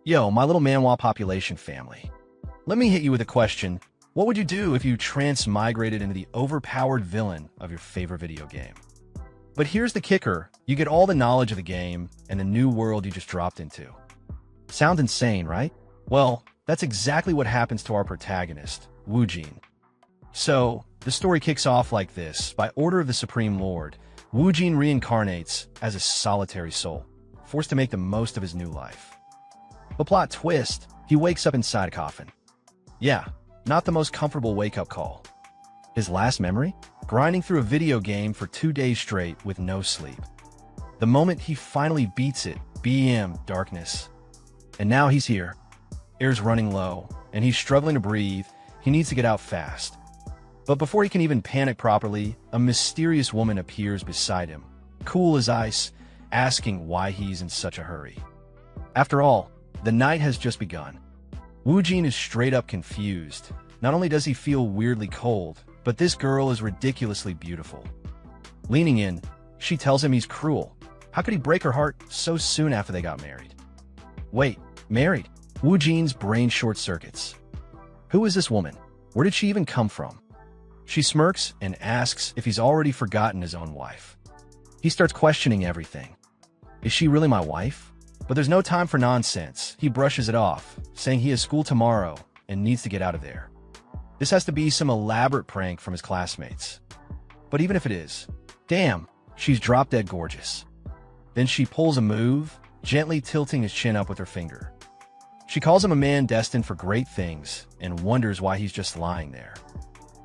Yo, my little Manhwa population family. Let me hit you with a question. What would you do if you transmigrated into the overpowered villain of your favorite video game? But here's the kicker. You get all the knowledge of the game and the new world you just dropped into. Sounds insane, right? Well, that's exactly what happens to our protagonist, Woojin. So, the story kicks off like this. By order of the Supreme Lord, Woojin reincarnates as a solitary soul, forced to make the most of his new life. The plot twist, he wakes up inside a coffin. Yeah, not the most comfortable wake-up call. His last memory? Grinding through a video game for 2 days straight with no sleep. The moment he finally beats it, BM, darkness. And now he's here. Air's running low, and he's struggling to breathe. He needs to get out fast. But before he can even panic properly, a mysterious woman appears beside him, cool as ice, asking why he's in such a hurry. After all, the night has just begun. Woojin is straight up confused. Not only does he feel weirdly cold, but this girl is ridiculously beautiful. Leaning in, she tells him he's cruel. How could he break her heart so soon after they got married? Wait, married? Woojin's brain short-circuits. Who is this woman? Where did she even come from? She smirks and asks if he's already forgotten his own wife. He starts questioning everything. Is she really my wife? But there's no time for nonsense. He brushes it off, saying he has school tomorrow and needs to get out of there. This has to be some elaborate prank from his classmates. But even if it is, damn, she's drop-dead gorgeous. Then she pulls a move, gently tilting his chin up with her finger. She calls him a man destined for great things and wonders why he's just lying there.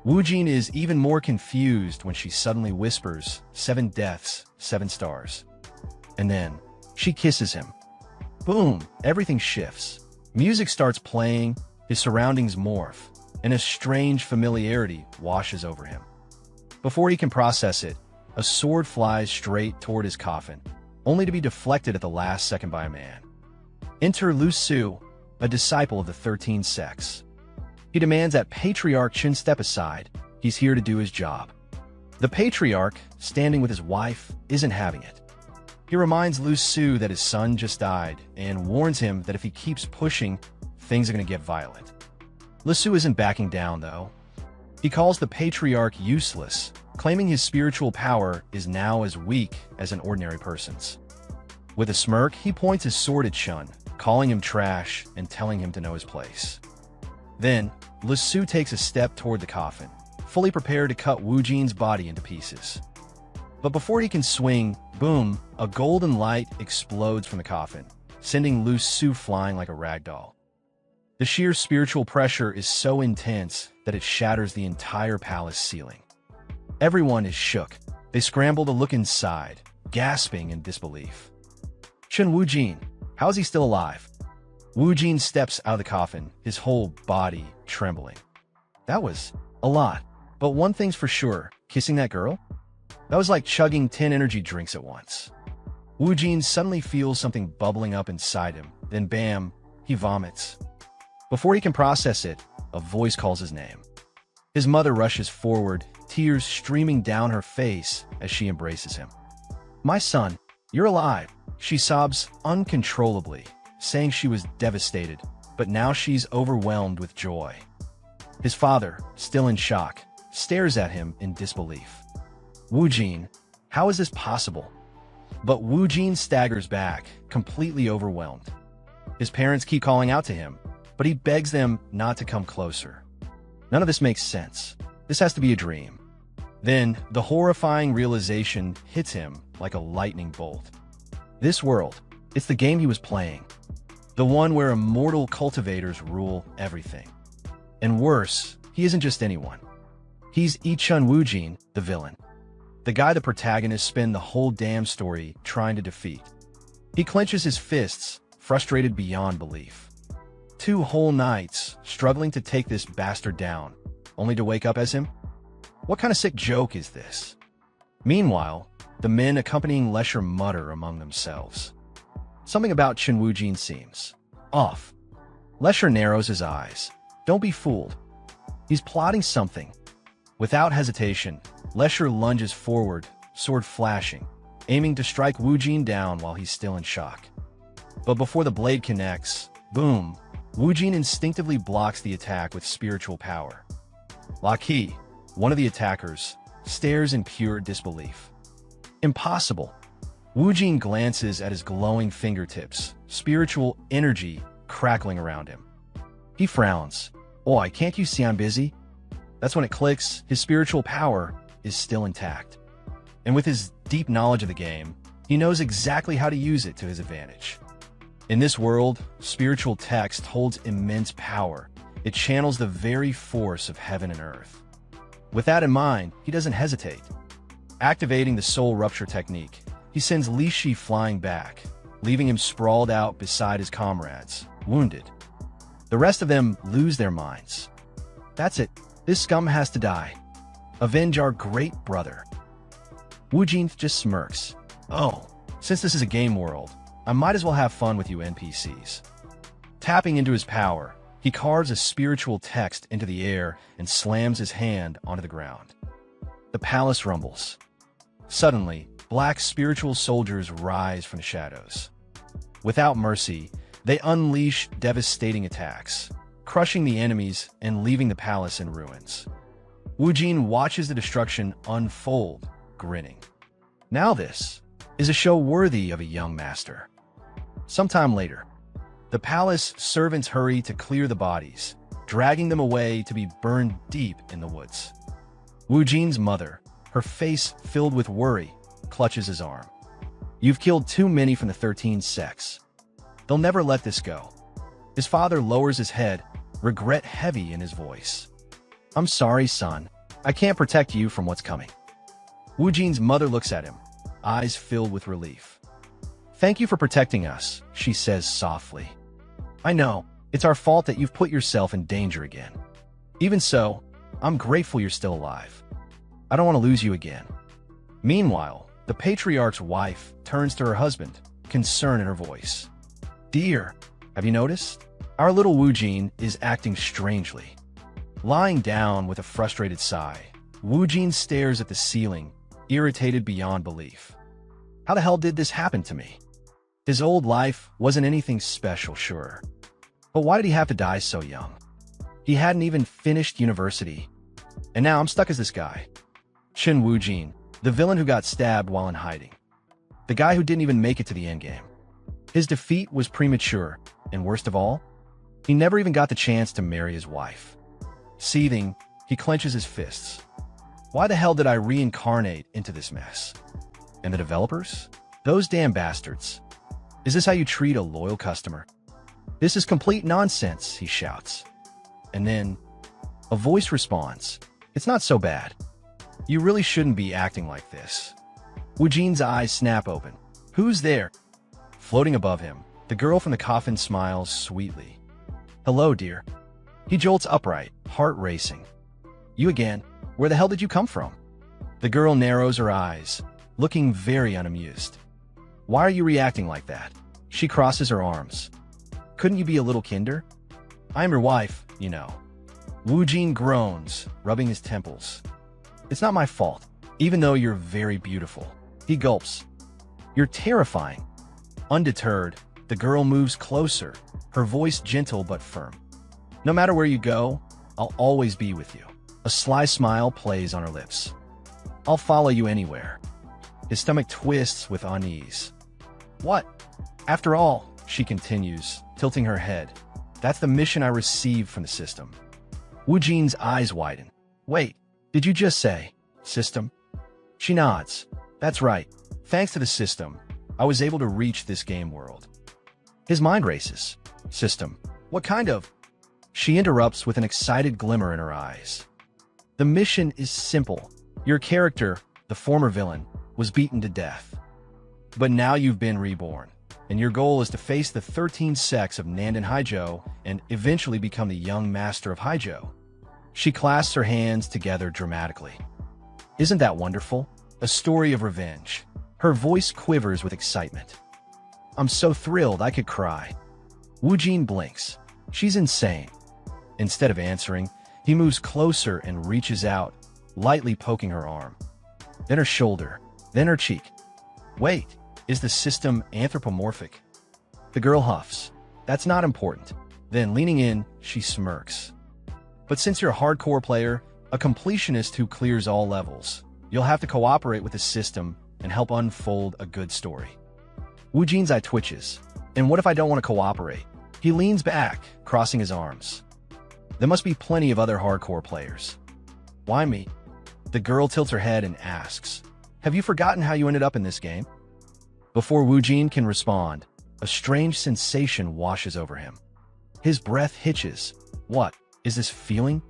Woojin is even more confused when she suddenly whispers, 7 deaths, 7 stars. And then, she kisses him. Boom, everything shifts. Music starts playing, his surroundings morph, and a strange familiarity washes over him. Before he can process it, a sword flies straight toward his coffin, only to be deflected at the last second by a man. Enter Lu Su, a disciple of the 13 sects. He demands that Patriarch Chen step aside. He's here to do his job. The Patriarch, standing with his wife, isn't having it. He reminds Lu Su that his son just died and warns him that if he keeps pushing, things are going to get violent. Lu Su isn't backing down, though. He calls the Patriarch useless, claiming his spiritual power is now as weak as an ordinary person's. With a smirk, he points his sword at Chun, calling him trash and telling him to know his place. Then, Lu Su takes a step toward the coffin, fully prepared to cut Woojin's body into pieces. But before he can swing, boom, a golden light explodes from the coffin, sending Lu Su flying like a rag doll. The sheer spiritual pressure is so intense that it shatters the entire palace ceiling. Everyone is shook. They scramble to look inside, gasping in disbelief. Chen Woojin, how is he still alive? Woojin steps out of the coffin, his whole body trembling. That was a lot. But one thing's for sure, kissing that girl? That was like chugging 10 energy drinks at once. Woojin suddenly feels something bubbling up inside him. Then bam, he vomits. Before he can process it, a voice calls his name. His mother rushes forward, tears streaming down her face as she embraces him. My son, you're alive. She sobs uncontrollably, saying she was devastated, but now she's overwhelmed with joy. His father, still in shock, stares at him in disbelief. Woojin, how is this possible? But Woojin staggers back, completely overwhelmed. His parents keep calling out to him, but he begs them not to come closer. None of this makes sense. This has to be a dream. Then, the horrifying realization hits him like a lightning bolt. This world, it's the game he was playing. The one where immortal cultivators rule everything. And worse, he isn't just anyone. He's Chun Woojin, the villain. The guy the protagonists spend the whole damn story trying to defeat. He clenches his fists, frustrated beyond belief. 2 whole nights, struggling to take this bastard down, only to wake up as him? What kind of sick joke is this? Meanwhile, the men accompanying Lesher mutter among themselves. Something about Chen Woojin seems off. Lesher narrows his eyes. Don't be fooled. He's plotting something. Without hesitation, Lesher lunges forward, sword flashing, aiming to strike Woojin down while he's still in shock. But before the blade connects, Boom! Wu Jin instinctively blocks the attack with spiritual power. Laki, one of the attackers, stares in pure disbelief. Impossible! Wu Jin glances at his glowing fingertips, spiritual energy crackling around him. He frowns. Oi, can't you see I'm busy? That's when it clicks. His spiritual power is still intact. And with his deep knowledge of the game, he knows exactly how to use it to his advantage. In this world, spiritual text holds immense power. It channels the very force of heaven and earth. With that in mind, he doesn't hesitate. Activating the soul rupture technique, he sends Li Shi flying back, leaving him sprawled out beside his comrades, wounded. The rest of them lose their minds. That's it. This scum has to die. Avenge our great brother. Wu Jin just smirks. Oh, since this is a game world, I might as well have fun with you NPCs. Tapping into his power, he carves a spiritual text into the air and slams his hand onto the ground. The palace rumbles. Suddenly, black spiritual soldiers rise from the shadows. Without mercy, they unleash devastating attacks, crushing the enemies and leaving the palace in ruins. Wu Jin watches the destruction unfold, grinning. Now this is a show worthy of a young master. Sometime later, the palace servants hurry to clear the bodies, dragging them away to be burned deep in the woods. Wu Jin's mother, her face filled with worry, clutches his arm. You've killed too many from the 13 sects. They'll never let this go. His father lowers his head, regret heavy in his voice. I'm sorry, son. I can't protect you from what's coming. Wu Jin's mother looks at him, eyes filled with relief. Thank you for protecting us, she says softly. I know, it's our fault that you've put yourself in danger again. Even so, I'm grateful you're still alive. I don't want to lose you again. Meanwhile, the patriarch's wife turns to her husband, concern in her voice. Dear, have you noticed? Our little Wu Jin is acting strangely. Lying down with a frustrated sigh, Wu Jin stares at the ceiling, irritated beyond belief. How the hell did this happen to me? His old life wasn't anything special, sure. But why did he have to die so young? He hadn't even finished university. And now I'm stuck as this guy. Shin Wu Jin, the villain who got stabbed while in hiding. The guy who didn't even make it to the endgame. His defeat was premature, and worst of all, he never even got the chance to marry his wife. Seething, he clenches his fists. Why the hell did I reincarnate into this mess? And the developers? Those damn bastards. Is this how you treat a loyal customer? This is complete nonsense, he shouts. And then, a voice responds, it's not so bad. You really shouldn't be acting like this. Wu Jin's eyes snap open. Who's there? Floating above him, the girl from the coffin smiles sweetly. Hello, dear. He jolts upright, heart racing. You again? Where the hell did you come from? The girl narrows her eyes, looking very unamused. Why are you reacting like that? She crosses her arms. Couldn't you be a little kinder? I'm your wife, you know. Wu Jin groans, rubbing his temples. It's not my fault, even though you're very beautiful. He gulps. You're terrifying. Undeterred, the girl moves closer, her voice gentle but firm. No matter where you go, I'll always be with you. A sly smile plays on her lips. I'll follow you anywhere. His stomach twists with unease. What? After all, she continues, tilting her head, that's the mission I received from the system. Wu Jin's eyes widen. Wait, did you just say, system? She nods. That's right. Thanks to the system, I was able to reach this game world. His mind races. System. What kind of? She interrupts with an excited glimmer in her eyes. The mission is simple. Your character, the former villain, was beaten to death. But now you've been reborn, and your goal is to face the 13 sects of Nandan Haijo and eventually become the young master of Haijo. She clasps her hands together dramatically. Isn't that wonderful? A story of revenge. Her voice quivers with excitement. I'm so thrilled I could cry. Wu Jin blinks. She's insane. Instead of answering, he moves closer and reaches out, lightly poking her arm. Then her shoulder, then her cheek. Wait, is the system anthropomorphic? The girl huffs. That's not important. Then, leaning in, she smirks. But since you're a hardcore player, a completionist who clears all levels, you'll have to cooperate with the system and help unfold a good story. Wu Jin's eye twitches. And what if I don't want to cooperate? He leans back, crossing his arms. There must be plenty of other hardcore players. Why me? The girl tilts her head and asks, have you forgotten how you ended up in this game? Before Wu Jin can respond, a strange sensation washes over him. His breath hitches. What is this feeling?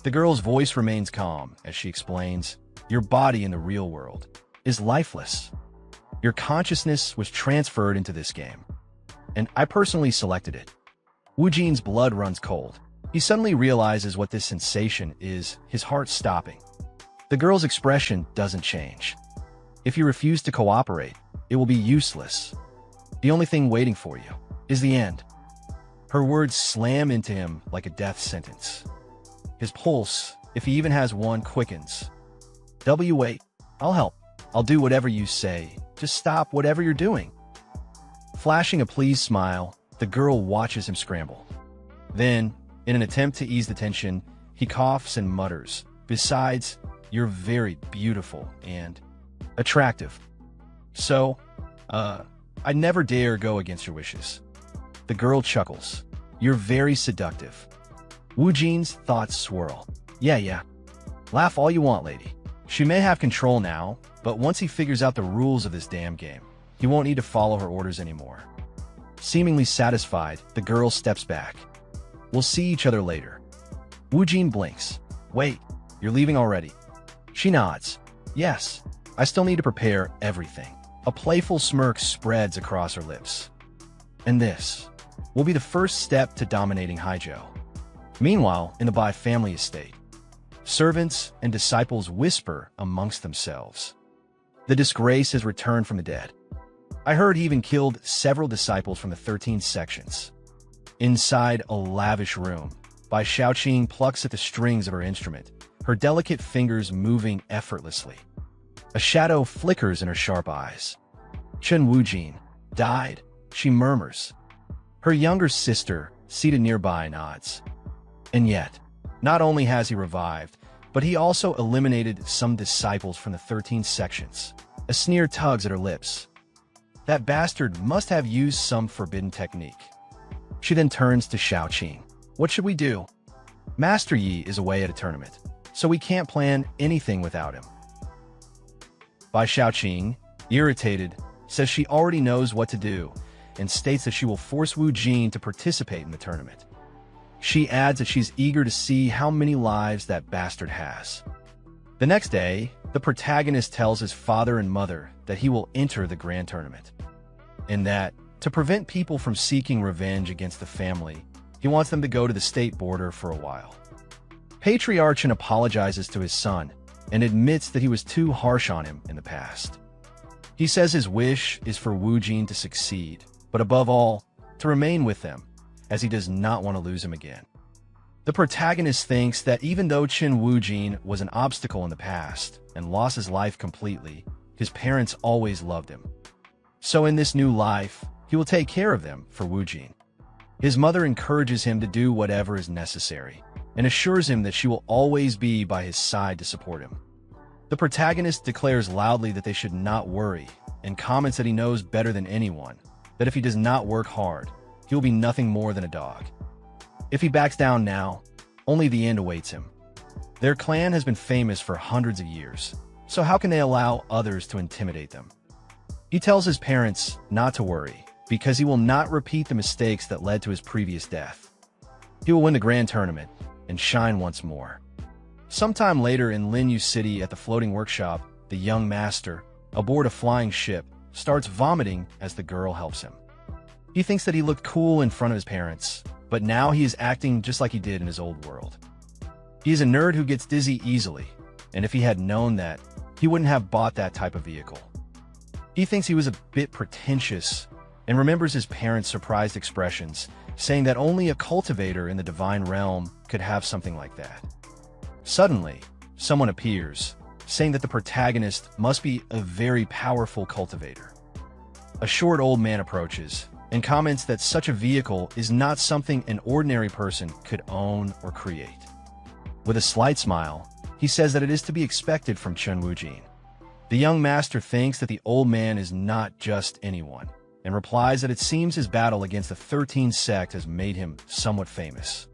The girl's voice remains calm as she explains, your body in the real world is lifeless. Your consciousness was transferred into this game, and I personally selected it. Wu Jin's blood runs cold. He suddenly realizes what this sensation is, his heart stopping. The girl's expression doesn't change. If you refuse to cooperate, it will be useless. The only thing waiting for you is the end. Her words slam into him like a death sentence. His pulse, if he even has one, quickens. Wait, I'll help. I'll do whatever you say. Just stop whatever you're doing. Flashing a pleased smile, the girl watches him scramble. Then, in an attempt to ease the tension, he coughs and mutters, besides, you're very beautiful and attractive. So, I never dare go against your wishes. The girl chuckles. You're very seductive. Wu Jin's thoughts swirl. Yeah. Laugh all you want, lady. She may have control now, but once he figures out the rules of this damn game, he won't need to follow her orders anymore. Seemingly satisfied, the girl steps back. We'll see each other later. Wu Jin blinks. Wait, you're leaving already? She nods. Yes, I still need to prepare everything. A playful smirk spreads across her lips. And this will be the first step to dominating Haijiao. Meanwhile, in the Bai family estate, servants and disciples whisper amongst themselves. The disgrace has returned from the dead. I heard he even killed several disciples from the 13 sections. Inside a lavish room, Bai Shaoqing plucks at the strings of her instrument, her delicate fingers moving effortlessly. A shadow flickers in her sharp eyes. Chen Wujin died, she murmurs. Her younger sister, seated nearby, nods. And yet, not only has he revived, but he also eliminated some disciples from the 13 sections. A sneer tugs at her lips. That bastard must have used some forbidden technique. She then turns to Shaoqing. What should we do? Master Yi is away at a tournament, so we can't plan anything without him. Bai Shaoqing, irritated, says she already knows what to do and states that she will force Wu Jin to participate in the tournament. She adds that she's eager to see how many lives that bastard has. The next day, the protagonist tells his father and mother that he will enter the grand tournament, and that, to prevent people from seeking revenge against the family, he wants them to go to the state border for a while. Patriarch Chen apologizes to his son and admits that he was too harsh on him in the past. He says his wish is for Wu Jin to succeed, but above all, to remain with them, as he does not want to lose him again. The protagonist thinks that even though Chen Wujin was an obstacle in the past and lost his life completely, his parents always loved him. So in this new life, he will take care of them for Wujin. His mother encourages him to do whatever is necessary and assures him that she will always be by his side to support him. The protagonist declares loudly that they should not worry and comments that he knows better than anyone that if he does not work hard, he will be nothing more than a dog. If he backs down now, only the end awaits him. Their clan has been famous for hundreds of years, so how can they allow others to intimidate them? He tells his parents not to worry, because he will not repeat the mistakes that led to his previous death. He will win the grand tournament and shine once more. Sometime later in Linyu City at the floating workshop, the young master, aboard a flying ship, starts vomiting as the girl helps him. He thinks that he looked cool in front of his parents, but now he is acting just like he did in his old world. He is a nerd who gets dizzy easily, and if he had known that, he wouldn't have bought that type of vehicle. He thinks he was a bit pretentious and remembers his parents' surprised expressions, saying that only a cultivator in the divine realm could have something like that. Suddenly, someone appears, saying that the protagonist must be a very powerful cultivator. A short old man approaches, and comments that such a vehicle is not something an ordinary person could own or create. With a slight smile, he says that it is to be expected from Chun Woo-jin. The young master thinks that the old man is not just anyone, and replies that it seems his battle against the 13 sect has made him somewhat famous.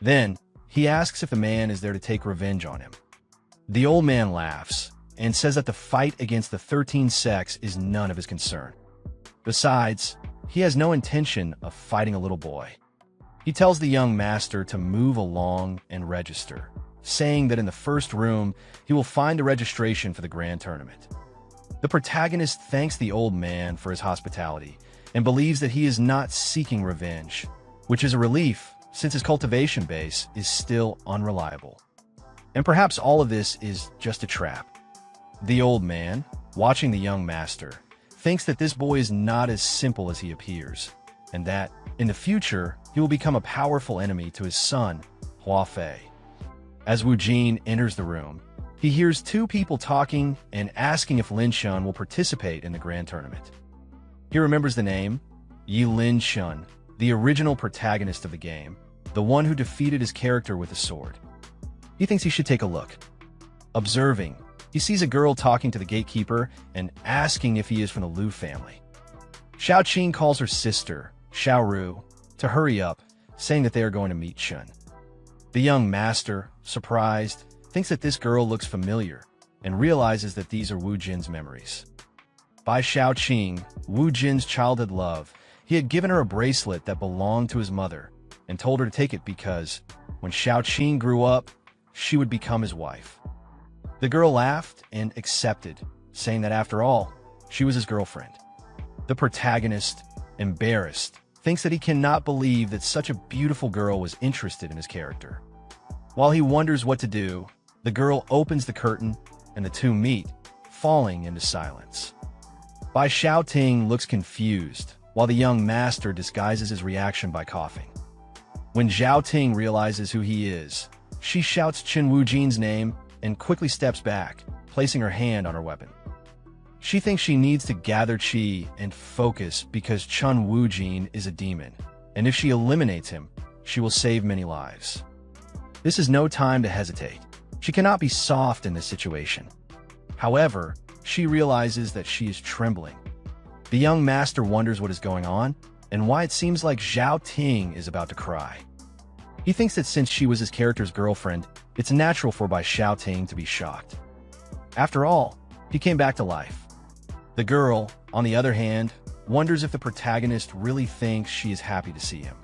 Then, he asks if the man is there to take revenge on him. The old man laughs and says that the fight against the 13 sects is none of his concern. Besides, he has no intention of fighting a little boy. He tells the young master to move along and register, saying that in the first room, he will find the registration for the grand tournament. The protagonist thanks the old man for his hospitality and believes that he is not seeking revenge, which is a relief since his cultivation base is still unreliable. And perhaps all of this is just a trap. The old man, watching the young master, thinks that this boy is not as simple as he appears, and that, in the future, he will become a powerful enemy to his son, Hua Fei. As Wu Jin enters the room, he hears two people talking and asking if Lin Shun will participate in the grand tournament. He remembers the name, Yi Lin Shun, the original protagonist of the game, the one who defeated his character with a sword. He thinks he should take a look. Observing, he sees a girl talking to the gatekeeper and asking if he is from the Liu family. Xiao Qing calls her sister, Xiao Ru, to hurry up, saying that they are going to meet Shun. The young master, surprised, thinks that this girl looks familiar and realizes that these are Wu Jin's memories. By Xiao Qing, Wu Jin's childhood love, he had given her a bracelet that belonged to his mother and told her to take it because, when Xiao Qing grew up, she would become his wife. The girl laughed and accepted, saying that after all, she was his girlfriend. The protagonist, embarrassed, thinks that he cannot believe that such a beautiful girl was interested in his character. While he wonders what to do, the girl opens the curtain and the two meet, falling into silence. Bai Xiaoting looks confused, while the young master disguises his reaction by coughing. When Zhao Ting realizes who he is, she shouts Chun Woo-jin's name and quickly steps back, placing her hand on her weapon. She thinks she needs to gather chi and focus because Chun Woo-jin is a demon, and if she eliminates him, she will save many lives. This is no time to hesitate. She cannot be soft in this situation. However, she realizes that she is trembling. The young master wonders what is going on and why it seems like Zhao Ting is about to cry. He thinks that since she was his character's girlfriend, it's natural for Bai Xiaoting to be shocked. After all, he came back to life. The girl, on the other hand, wonders if the protagonist really thinks she is happy to see him.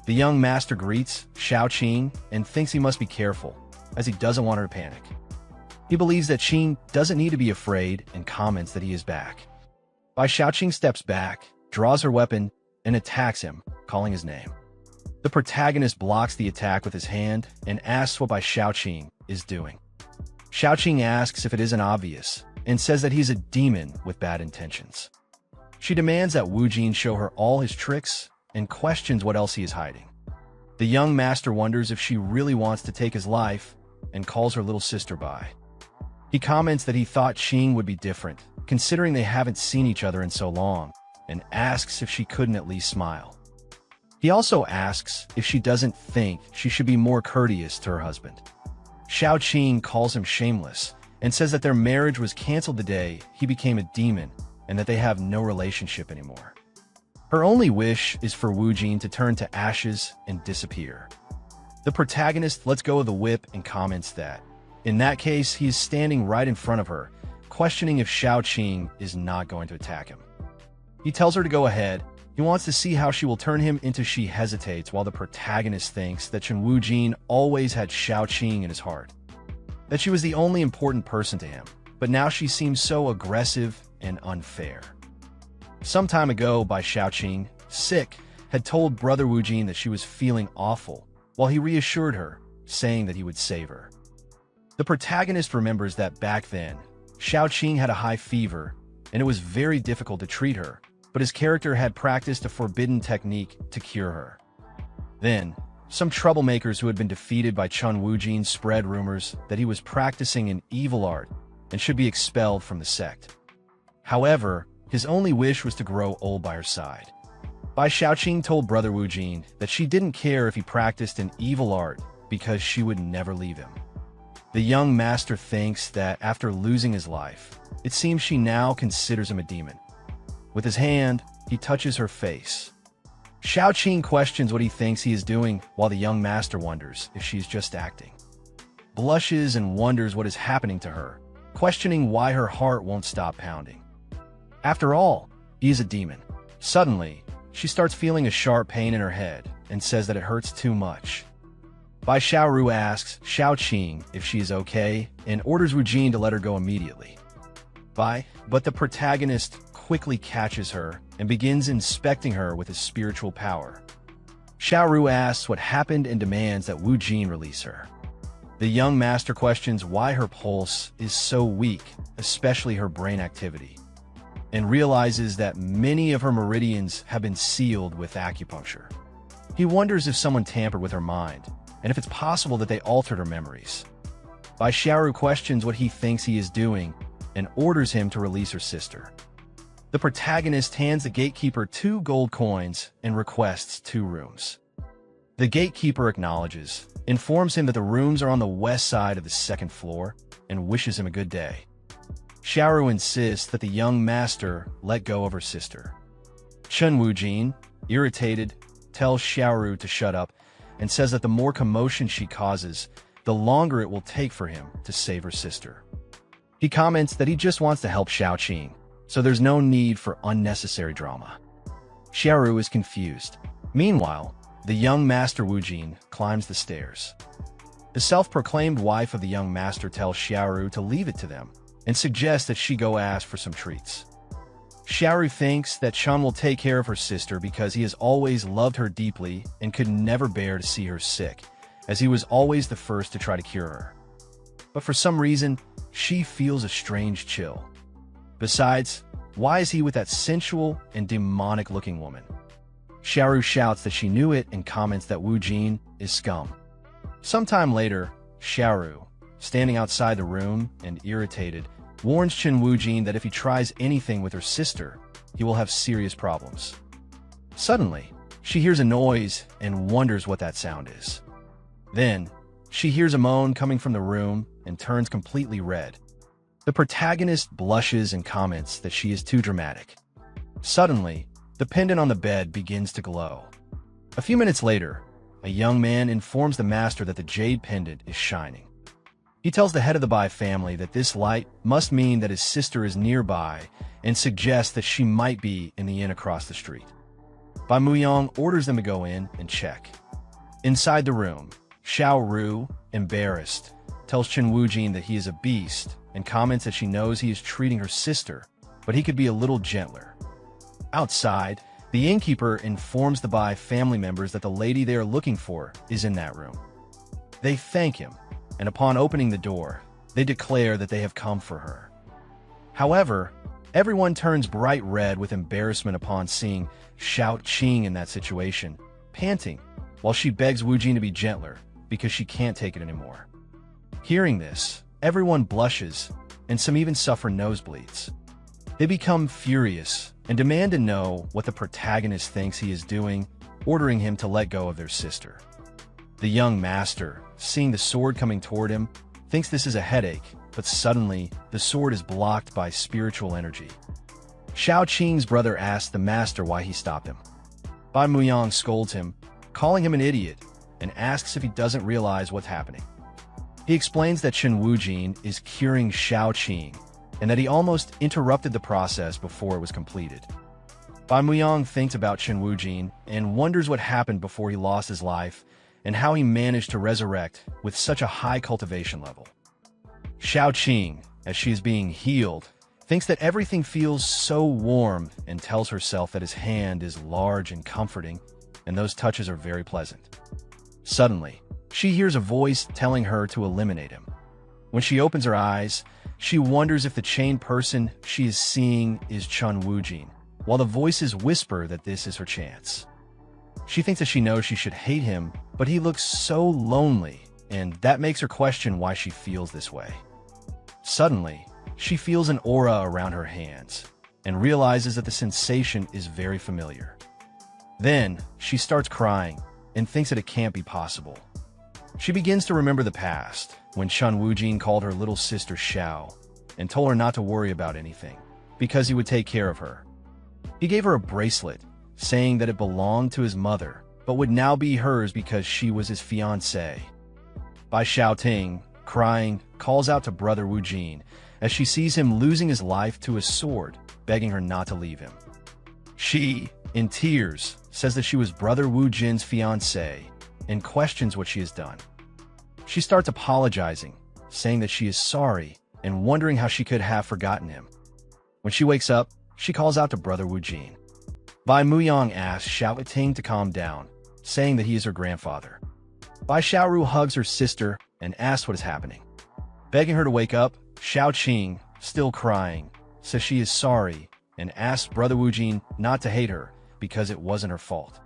The young master greets Xiao Qing and thinks he must be careful, as he doesn't want her to panic. He believes that Qing doesn't need to be afraid and comments that he is back. Bai Xiaoqing steps back, draws her weapon, and attacks him, calling his name. The protagonist blocks the attack with his hand and asks what Bai Xiaoqing is doing. Xiaoqing asks if it isn't obvious and says that he's a demon with bad intentions. She demands that Wu Jin show her all his tricks and questions what else he is hiding. The young master wonders if she really wants to take his life and calls her little sister Bai. He comments that he thought Qing would be different, considering they haven't seen each other in so long, and asks if she couldn't at least smile. He also asks if she doesn't think she should be more courteous to her husband. Xiao Qing calls him shameless and says that their marriage was canceled the day he became a demon and that they have no relationship anymore. Her only wish is for Wu Jin to turn to ashes and disappear. The protagonist lets go of the whip and comments that, in that case, he is standing right in front of her, questioning if Xiao Qing is not going to attack him. He tells her to go ahead. He wants to see how she will turn him into she hesitates, while the protagonist thinks that Chun Woo-jin always had Xiao Qing in his heart. That she was the only important person to him, but now she seems so aggressive and unfair. Some time ago, Bai Xiaoqing, sick, had told Brother Wu Jin that she was feeling awful, while he reassured her, saying that he would save her. The protagonist remembers that back then, Xiao Qing had a high fever, and it was very difficult to treat her, but his character had practiced a forbidden technique to cure her. Then, some troublemakers who had been defeated by Chun Woo-jin spread rumors that he was practicing an evil art and should be expelled from the sect. However, his only wish was to grow old by her side. Bai Xiaoqing told brother Wu Jin that she didn't care if he practiced an evil art because she would never leave him. The young master thinks that after losing his life, it seems she now considers him a demon. With his hand, he touches her face. Xiaoqing questions what he thinks he is doing, while the young master wonders if she is just acting. Blushes and wonders what is happening to her, questioning why her heart won't stop pounding. After all, he is a demon. Suddenly, she starts feeling a sharp pain in her head and says that it hurts too much. Bai Xiaoru asks Xiaoqing if she is okay and orders Wu Jin to let her go immediately. But the protagonist quickly catches her and begins inspecting her with his spiritual power. Xiaoru asks what happened and demands that Wu Jin release her. The young master questions why her pulse is so weak, especially her brain activity, and realizes that many of her meridians have been sealed with acupuncture. He wonders if someone tampered with her mind, and if it's possible that they altered her memories. Bai Xiaoru questions what he thinks he is doing and orders him to release her sister. The protagonist hands the gatekeeper 2 gold coins and requests 2 rooms. The gatekeeper acknowledges, informs him that the rooms are on the west side of the 2nd floor, and wishes him a good day. Xiaoru insists that the young master let go of her sister. Chen Wujin, irritated, tells Xiaoru to shut up and says that the more commotion she causes, the longer it will take for him to save her sister. He comments that he just wants to help Xiaoqing, so there's no need for unnecessary drama. Xiaoru is confused. Meanwhile, the young master Wu Jin climbs the stairs. The self-proclaimed wife of the young master tells Xiaoru to leave it to them and suggests that she go ask for some treats. Xiaoru thinks that Chun will take care of her sister because he has always loved her deeply and could never bear to see her sick, as he was always the first to try to cure her. But for some reason, she feels a strange chill. Besides, why is he with that sensual and demonic-looking woman? Xiaoru shouts that she knew it and comments that Wu Jin is scum. Sometime later, Xiaoru, standing outside the room and irritated, warns Chen Wujin that if he tries anything with her sister, he will have serious problems. Suddenly, she hears a noise and wonders what that sound is. Then, she hears a moan coming from the room and turns completely red. The protagonist blushes and comments that she is too dramatic. Suddenly, the pendant on the bed begins to glow. A few minutes later, a young man informs the master that the jade pendant is shining. He tells the head of the Bai family that this light must mean that his sister is nearby and suggests that she might be in the inn across the street. Bai Muyang orders them to go in and check. Inside the room, Xiaoru, embarrassed, tells Chen Wujin that he is a beast and comments that she knows he is treating her sister, but he could be a little gentler. Outside, the innkeeper informs the Bai family members that the lady they are looking for is in that room. They thank him, and upon opening the door, they declare that they have come for her. However, everyone turns bright red with embarrassment upon seeing Xiaoqing in that situation, panting, while she begs Wu Jin to be gentler because she can't take it anymore. Hearing this, everyone blushes, and some even suffer nosebleeds. They become furious and demand to know what the protagonist thinks he is doing, ordering him to let go of their sister. The young master, seeing the sword coming toward him, thinks this is a headache, but suddenly, the sword is blocked by spiritual energy. Xiaoqing's brother asks the master why he stopped him. Bai Muyang scolds him, calling him an idiot, and asks if he doesn't realize what's happening. He explains that Chen Wujin is curing Xiaoqing, and that he almost interrupted the process before it was completed. Bai Muyang thinks about Chen Wujin and wonders what happened before he lost his life and how he managed to resurrect with such a high cultivation level. Xiaoqing, as she is being healed, thinks that everything feels so warm and tells herself that his hand is large and comforting, and those touches are very pleasant. Suddenly, she hears a voice telling her to eliminate him. When she opens her eyes, she wonders if the chained person she is seeing is Chen Wujin, while the voices whisper that this is her chance. She thinks that she knows she should hate him, but he looks so lonely, and that makes her question why she feels this way. Suddenly, she feels an aura around her hands, and realizes that the sensation is very familiar. Then, she starts crying and thinks that it can't be possible. She begins to remember the past, when Chun Woojin called her little sister Xiao and told her not to worry about anything, because he would take care of her. He gave her a bracelet, saying that it belonged to his mother, but would now be hers because she was his fiancée. Bai Xiaoting, crying, calls out to Brother Woojin as she sees him losing his life to a sword, begging her not to leave him. She, in tears, says that she was Brother Woojin's fiancée and questions what she has done. She starts apologizing, saying that she is sorry and wondering how she could have forgotten him. When she wakes up, she calls out to Brother Woojin. Bai Muyang asks Xiao Ting to calm down, saying that he is her grandfather. Bai Xiaoru hugs her sister and asks what is happening. Begging her to wake up, Xiao Qing, still crying, says she is sorry and asks Brother Woojin not to hate her because it wasn't her fault.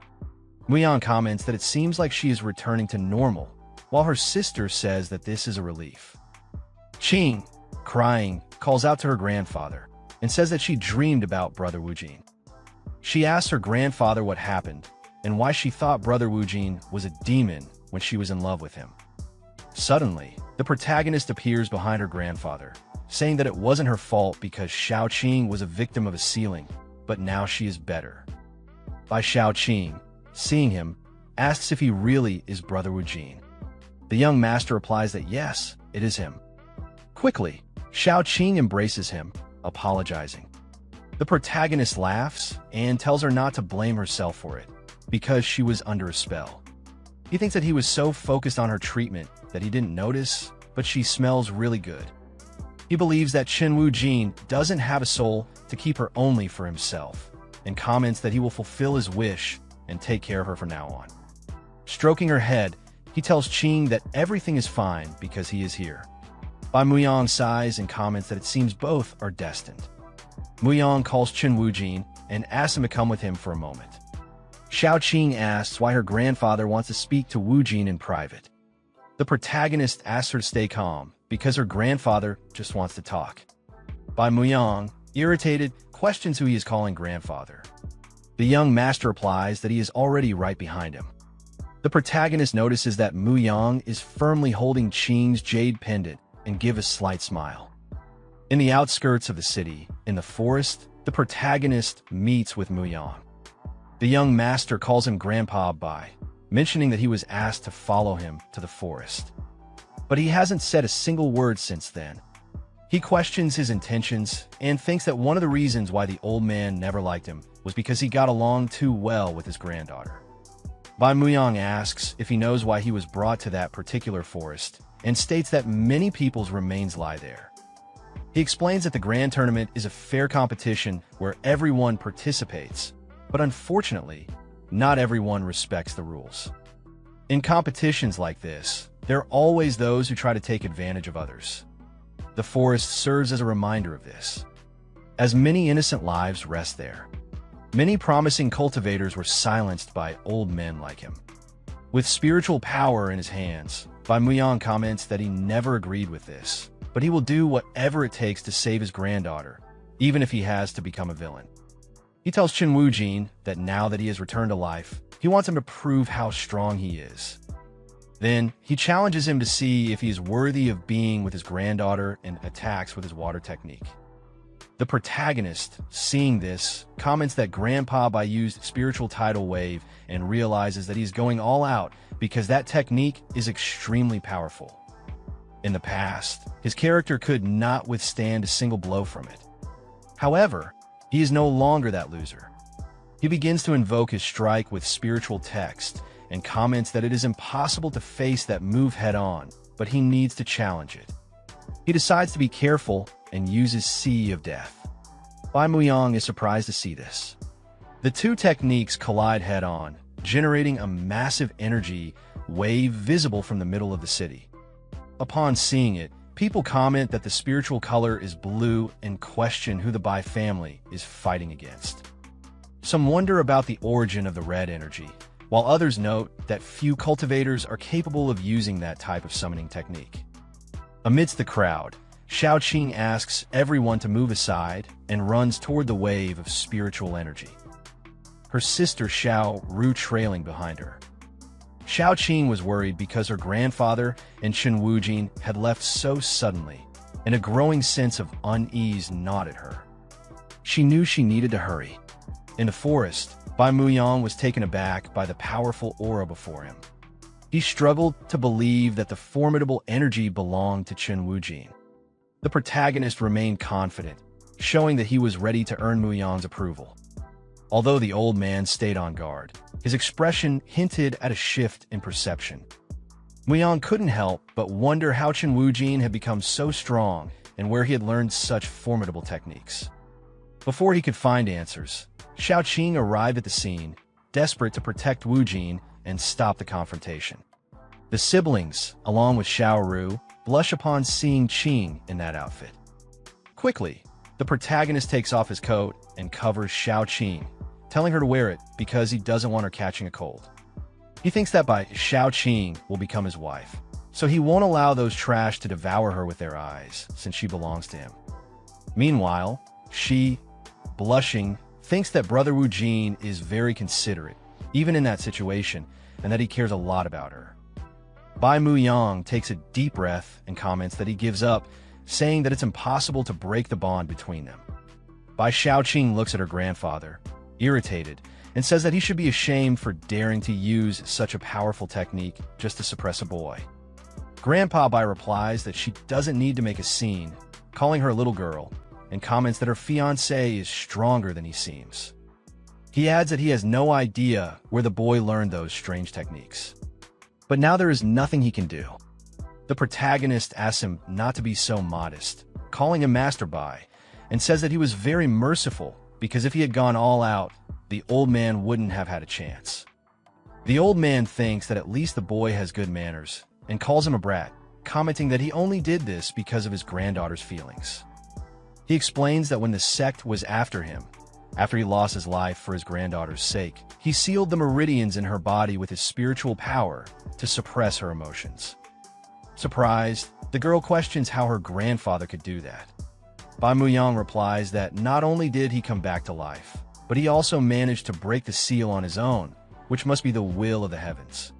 Muyang comments that it seems like she is returning to normal, while her sister says that this is a relief. Qing, crying, calls out to her grandfather and says that she dreamed about Brother Woojin. She asks her grandfather what happened and why she thought Brother Woojin was a demon when she was in love with him. Suddenly, the protagonist appears behind her grandfather, saying that it wasn't her fault because Xiao Qing was a victim of a sealing, but now she is better. Bai Xiao Qing, seeing him, asks if he really is Brother Woojin. The young master replies that yes, it is him. Quickly, Xiao Qing embraces him, apologizing. The protagonist laughs and tells her not to blame herself for it, because she was under a spell. He thinks that he was so focused on her treatment that he didn't notice, but she smells really good. He believes that Chen Woojin doesn't have a soul to keep her only for himself, and comments that he will fulfill his wish and take care of her from now on. Stroking her head, he tells Qing that everything is fine because he is here. Bai Muyang sighs and comments that it seems both are destined. Muyang calls Chen Woojin and asks him to come with him for a moment. Xiao Qing asks why her grandfather wants to speak to Woojin in private. The protagonist asks her to stay calm because her grandfather just wants to talk. Bai Muyang, irritated, questions who he is calling grandfather. The young master replies that he is already right behind him. The protagonist notices that Muyang is firmly holding Qing's jade pendant and gives a slight smile. In the outskirts of the city, in the forest, the protagonist meets with Muyang. The young master calls him Grandpa Bai, mentioning that he was asked to follow him to the forest. But he hasn't said a single word since then. He questions his intentions and thinks that one of the reasons why the old man never liked him was because he got along too well with his granddaughter. Bai Muyang asks if he knows why he was brought to that particular forest and states that many people's remains lie there. He explains that the grand tournament is a fair competition where everyone participates, but unfortunately, not everyone respects the rules. In competitions like this, there are always those who try to take advantage of others. The forest serves as a reminder of this, as many innocent lives rest there. Many promising cultivators were silenced by old men like him. With spiritual power in his hands, Bai Muyang comments that he never agreed with this, but he will do whatever it takes to save his granddaughter, even if he has to become a villain. He tells Chen Woojin that now that he has returned to life, he wants him to prove how strong he is. Then, he challenges him to see if he is worthy of being with his granddaughter and attacks with his water technique. The protagonist, seeing this, comments that Grandpa Bai used spiritual tidal wave and realizes that he's going all out because that technique is extremely powerful. In the past, his character could not withstand a single blow from it. However, he is no longer that loser. He begins to invoke his strike with spiritual text and comments that it is impossible to face that move head-on, but he needs to challenge it. He decides to be careful and uses Sea of Death. Bai Muyang is surprised to see this. The two techniques collide head-on, generating a massive energy wave visible from the middle of the city. Upon seeing it, people comment that the spiritual color is blue and question who the Bai family is fighting against. Some wonder about the origin of the red energy, while others note that few cultivators are capable of using that type of summoning technique. Amidst the crowd, Xiao Qing asks everyone to move aside and runs toward the wave of spiritual energy. her sister Xiao Ru trailing behind her. Xiao Qing was worried because her grandfather and Chen Wujin had left so suddenly, and a growing sense of unease gnawed at her. She knew she needed to hurry. In the forest, Bai Muyang was taken aback by the powerful aura before him. He struggled to believe that the formidable energy belonged to Chen Wujin. The protagonist remained confident, showing that he was ready to earn Muyang's approval. Although the old man stayed on guard, his expression hinted at a shift in perception. Muyang couldn't help but wonder how Chen Wujin had become so strong and where he had learned such formidable techniques. Before he could find answers, Xiao Qing arrived at the scene, desperate to protect Wujin and stop the confrontation. The siblings, along with Xiao Ru, blush upon seeing Qing in that outfit. Quickly, the protagonist takes off his coat and covers Xiao Qing, telling her to wear it because he doesn't want her catching a cold. He thinks that by Xiao Qing will become his wife, so he won't allow those trash to devour her with their eyes, since she belongs to him. Meanwhile, she, blushing, thinks that brother Wujin is very considerate, even in that situation, and that he cares a lot about her. Bai Muyang takes a deep breath and comments that he gives up, saying that it's impossible to break the bond between them. Bai Xiaoqing looks at her grandfather, irritated, and says that he should be ashamed for daring to use such a powerful technique just to suppress a boy. Grandpa Bai replies that she doesn't need to make a scene, calling her a little girl, and comments that her fiancé is stronger than he seems. He adds that he has no idea where the boy learned those strange techniques. But now there is nothing he can do. The protagonist asks him not to be so modest, calling him Master Bai, and says that he was very merciful because if he had gone all out, the old man wouldn't have had a chance. The old man thinks that at least the boy has good manners and calls him a brat, commenting that he only did this because of his granddaughter's feelings. He explains that when the sect was after him, after he lost his life for his granddaughter's sake, he sealed the meridians in her body with his spiritual power to suppress her emotions. Surprised, the girl questions how her grandfather could do that. Bai Muyang replies that not only did he come back to life, but he also managed to break the seal on his own, which must be the will of the heavens.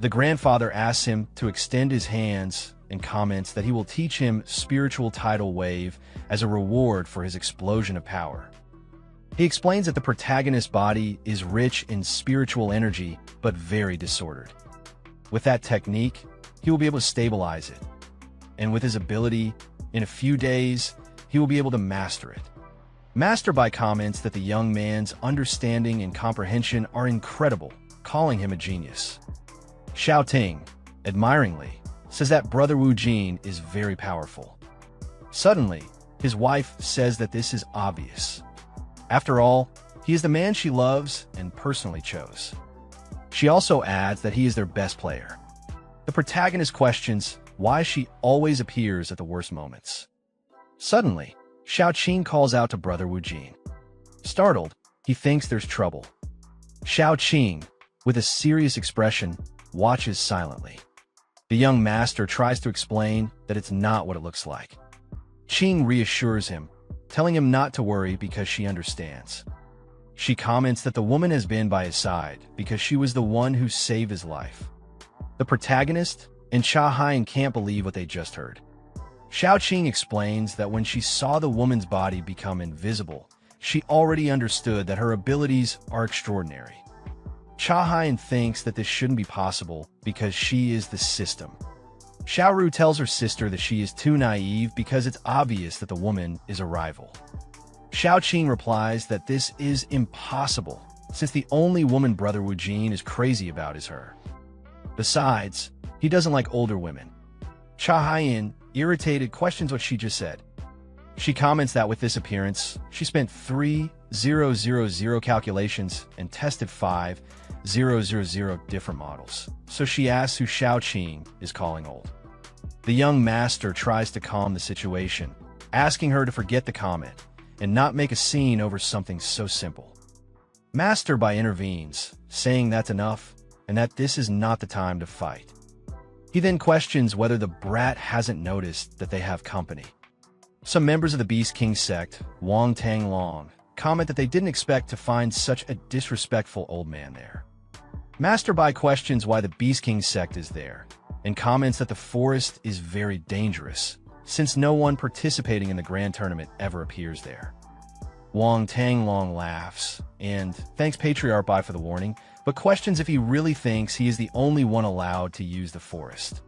The grandfather asks him to extend his hands and comments that he will teach him spiritual tidal wave as a reward for his explosion of power. He explains that the protagonist's body is rich in spiritual energy, but very disordered. With that technique, he will be able to stabilize it. And with his ability, in a few days, he will be able to master it. Master Bai comments that the young man's understanding and comprehension are incredible, calling him a genius. Xiao Ting, admiringly, says that brother Wu Jin is very powerful. Suddenly, his wife says that this is obvious. After all, he is the man she loves and personally chose. She also adds that he is their best player. The protagonist questions why she always appears at the worst moments. Suddenly, Xiao Qing calls out to brother Wu Jin. Startled, he thinks there's trouble. Xiao Qing, with a serious expression, watches silently. The young master tries to explain that it's not what it looks like. Qing reassures him, telling him not to worry because she understands. She comments that the woman has been by his side because she was the one who saved his life. The protagonist and Cha Hain can't believe what they just heard. Xiao Qing explains that when she saw the woman's body become invisible, she already understood that her abilities are extraordinary. Cha Hain thinks that this shouldn't be possible because she is the system. Xiao Ru tells her sister that she is too naive because it's obvious that the woman is a rival. Xiao Qing replies that this is impossible, since the only woman brother Wu Jin is crazy about is her. Besides, he doesn't like older women. Cha Hain, irritated, questions what she just said. She comments that with this appearance, she spent 3,000 calculations and tested 5,000 different models. So she asks who Xiao Qing is calling old. The young master tries to calm the situation, asking her to forget the comment and not make a scene over something so simple. Master Bai intervenes, saying that's enough and that this is not the time to fight. He then questions whether the brat hasn't noticed that they have company. Some members of the Beast King sect, Wang Tanglong, comment that they didn't expect to find such a disrespectful old man there. Master Bai questions why the Beast King sect is there, and comments that the forest is very dangerous, since no one participating in the grand tournament ever appears there. Wang Tanglong laughs, and thanks Patriarch Bai for the warning, but questions if he really thinks he is the only one allowed to use the forest.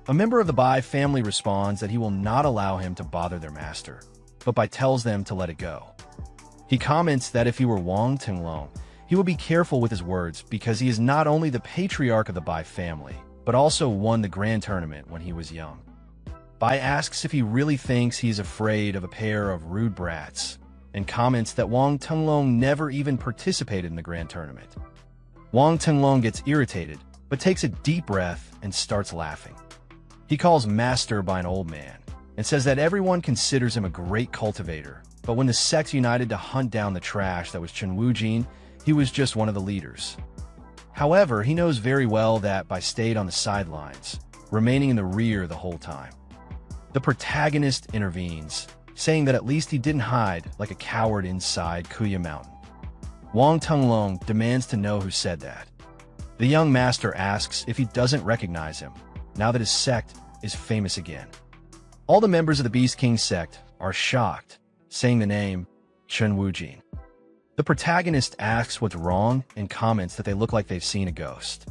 A member of the Bai family responds that he will not allow him to bother their master, but Bai tells them to let it go. He comments that if he were Wang Tanglong, he would be careful with his words because he is not only the patriarch of the Bai family, but also won the grand tournament when he was young. Bai asks if he really thinks he is afraid of a pair of rude brats, and comments that Wang Tanglong never even participated in the grand tournament. Wang Tanglong gets irritated, but takes a deep breath and starts laughing. He calls Master Bai an old man, and says that everyone considers him a great cultivator, but when the sect united to hunt down the trash that was Chen Wujin, he was just one of the leaders. However, he knows very well that Bai stayed on the sidelines, remaining in the rear the whole time. The protagonist intervenes, saying that at least he didn't hide like a coward inside Kuya Mountain. Wang Tanglong demands to know who said that. The young master asks if he doesn't recognize him, now that his sect is famous again. All the members of the Beast King sect are shocked, saying the name Chen Wujin. The protagonist asks what's wrong and comments that they look like they've seen a ghost.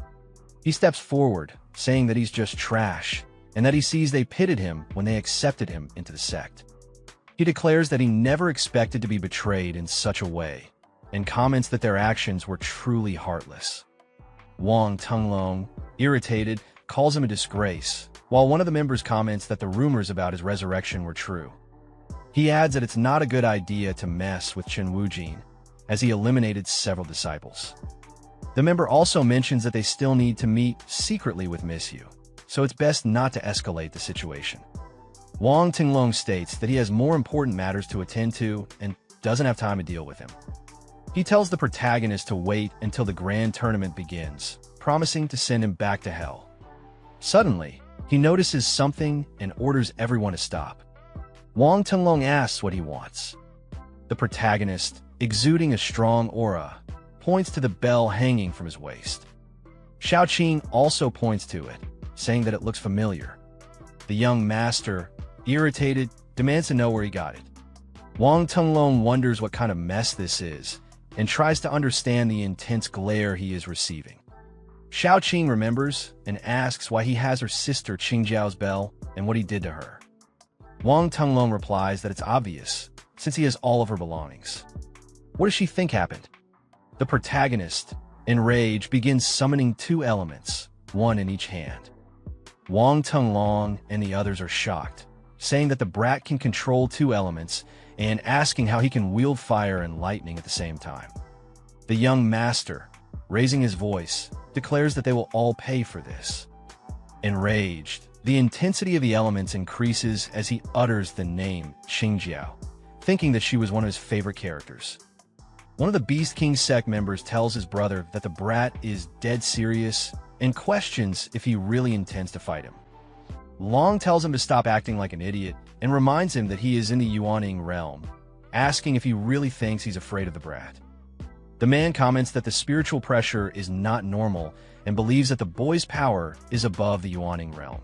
He steps forward, saying that he's just trash, and that he sees they pitted him when they accepted him into the sect. He declares that he never expected to be betrayed in such a way, and comments that their actions were truly heartless. Wang Tanglong, irritated, calls him a disgrace, while one of the members comments that the rumors about his resurrection were true. He adds that it's not a good idea to mess with Chen Wujin, as he eliminated several disciples. The member also mentions that they still need to meet secretly with Miss Yu, so it's best not to escalate the situation. Wang Tanglong states that he has more important matters to attend to and doesn't have time to deal with him. He tells the protagonist to wait until the grand tournament begins, promising to send him back to hell. Suddenly, he notices something and orders everyone to stop. Wang Tanglong asks what he wants. The protagonist, exuding a strong aura, points to the bell hanging from his waist. Xiaoqing also points to it, saying that it looks familiar. The young master, irritated, demands to know where he got it. Wang Tanglong wonders what kind of mess this is, and tries to understand the intense glare he is receiving. Xiaoqing remembers and asks why he has her sister Qingjiao's bell and what he did to her. Wang Tanglong replies that it's obvious, since he has all of her belongings. What does she think happened? The protagonist, enraged, begins summoning two elements, one in each hand. Wang Tanglong and the others are shocked, saying that the brat can control two elements and asking how he can wield fire and lightning at the same time. The young master, raising his voice, declares that they will all pay for this. Enraged, the intensity of the elements increases as he utters the name Qingjiao, thinking that she was one of his favorite characters. One of the Beast King sect members tells his brother that the brat is dead serious and questions if he really intends to fight him. Long tells him to stop acting like an idiot and reminds him that he is in the Yuaning realm, asking if he really thinks he's afraid of the brat. The man comments that the spiritual pressure is not normal and believes that the boy's power is above the Yuaning realm.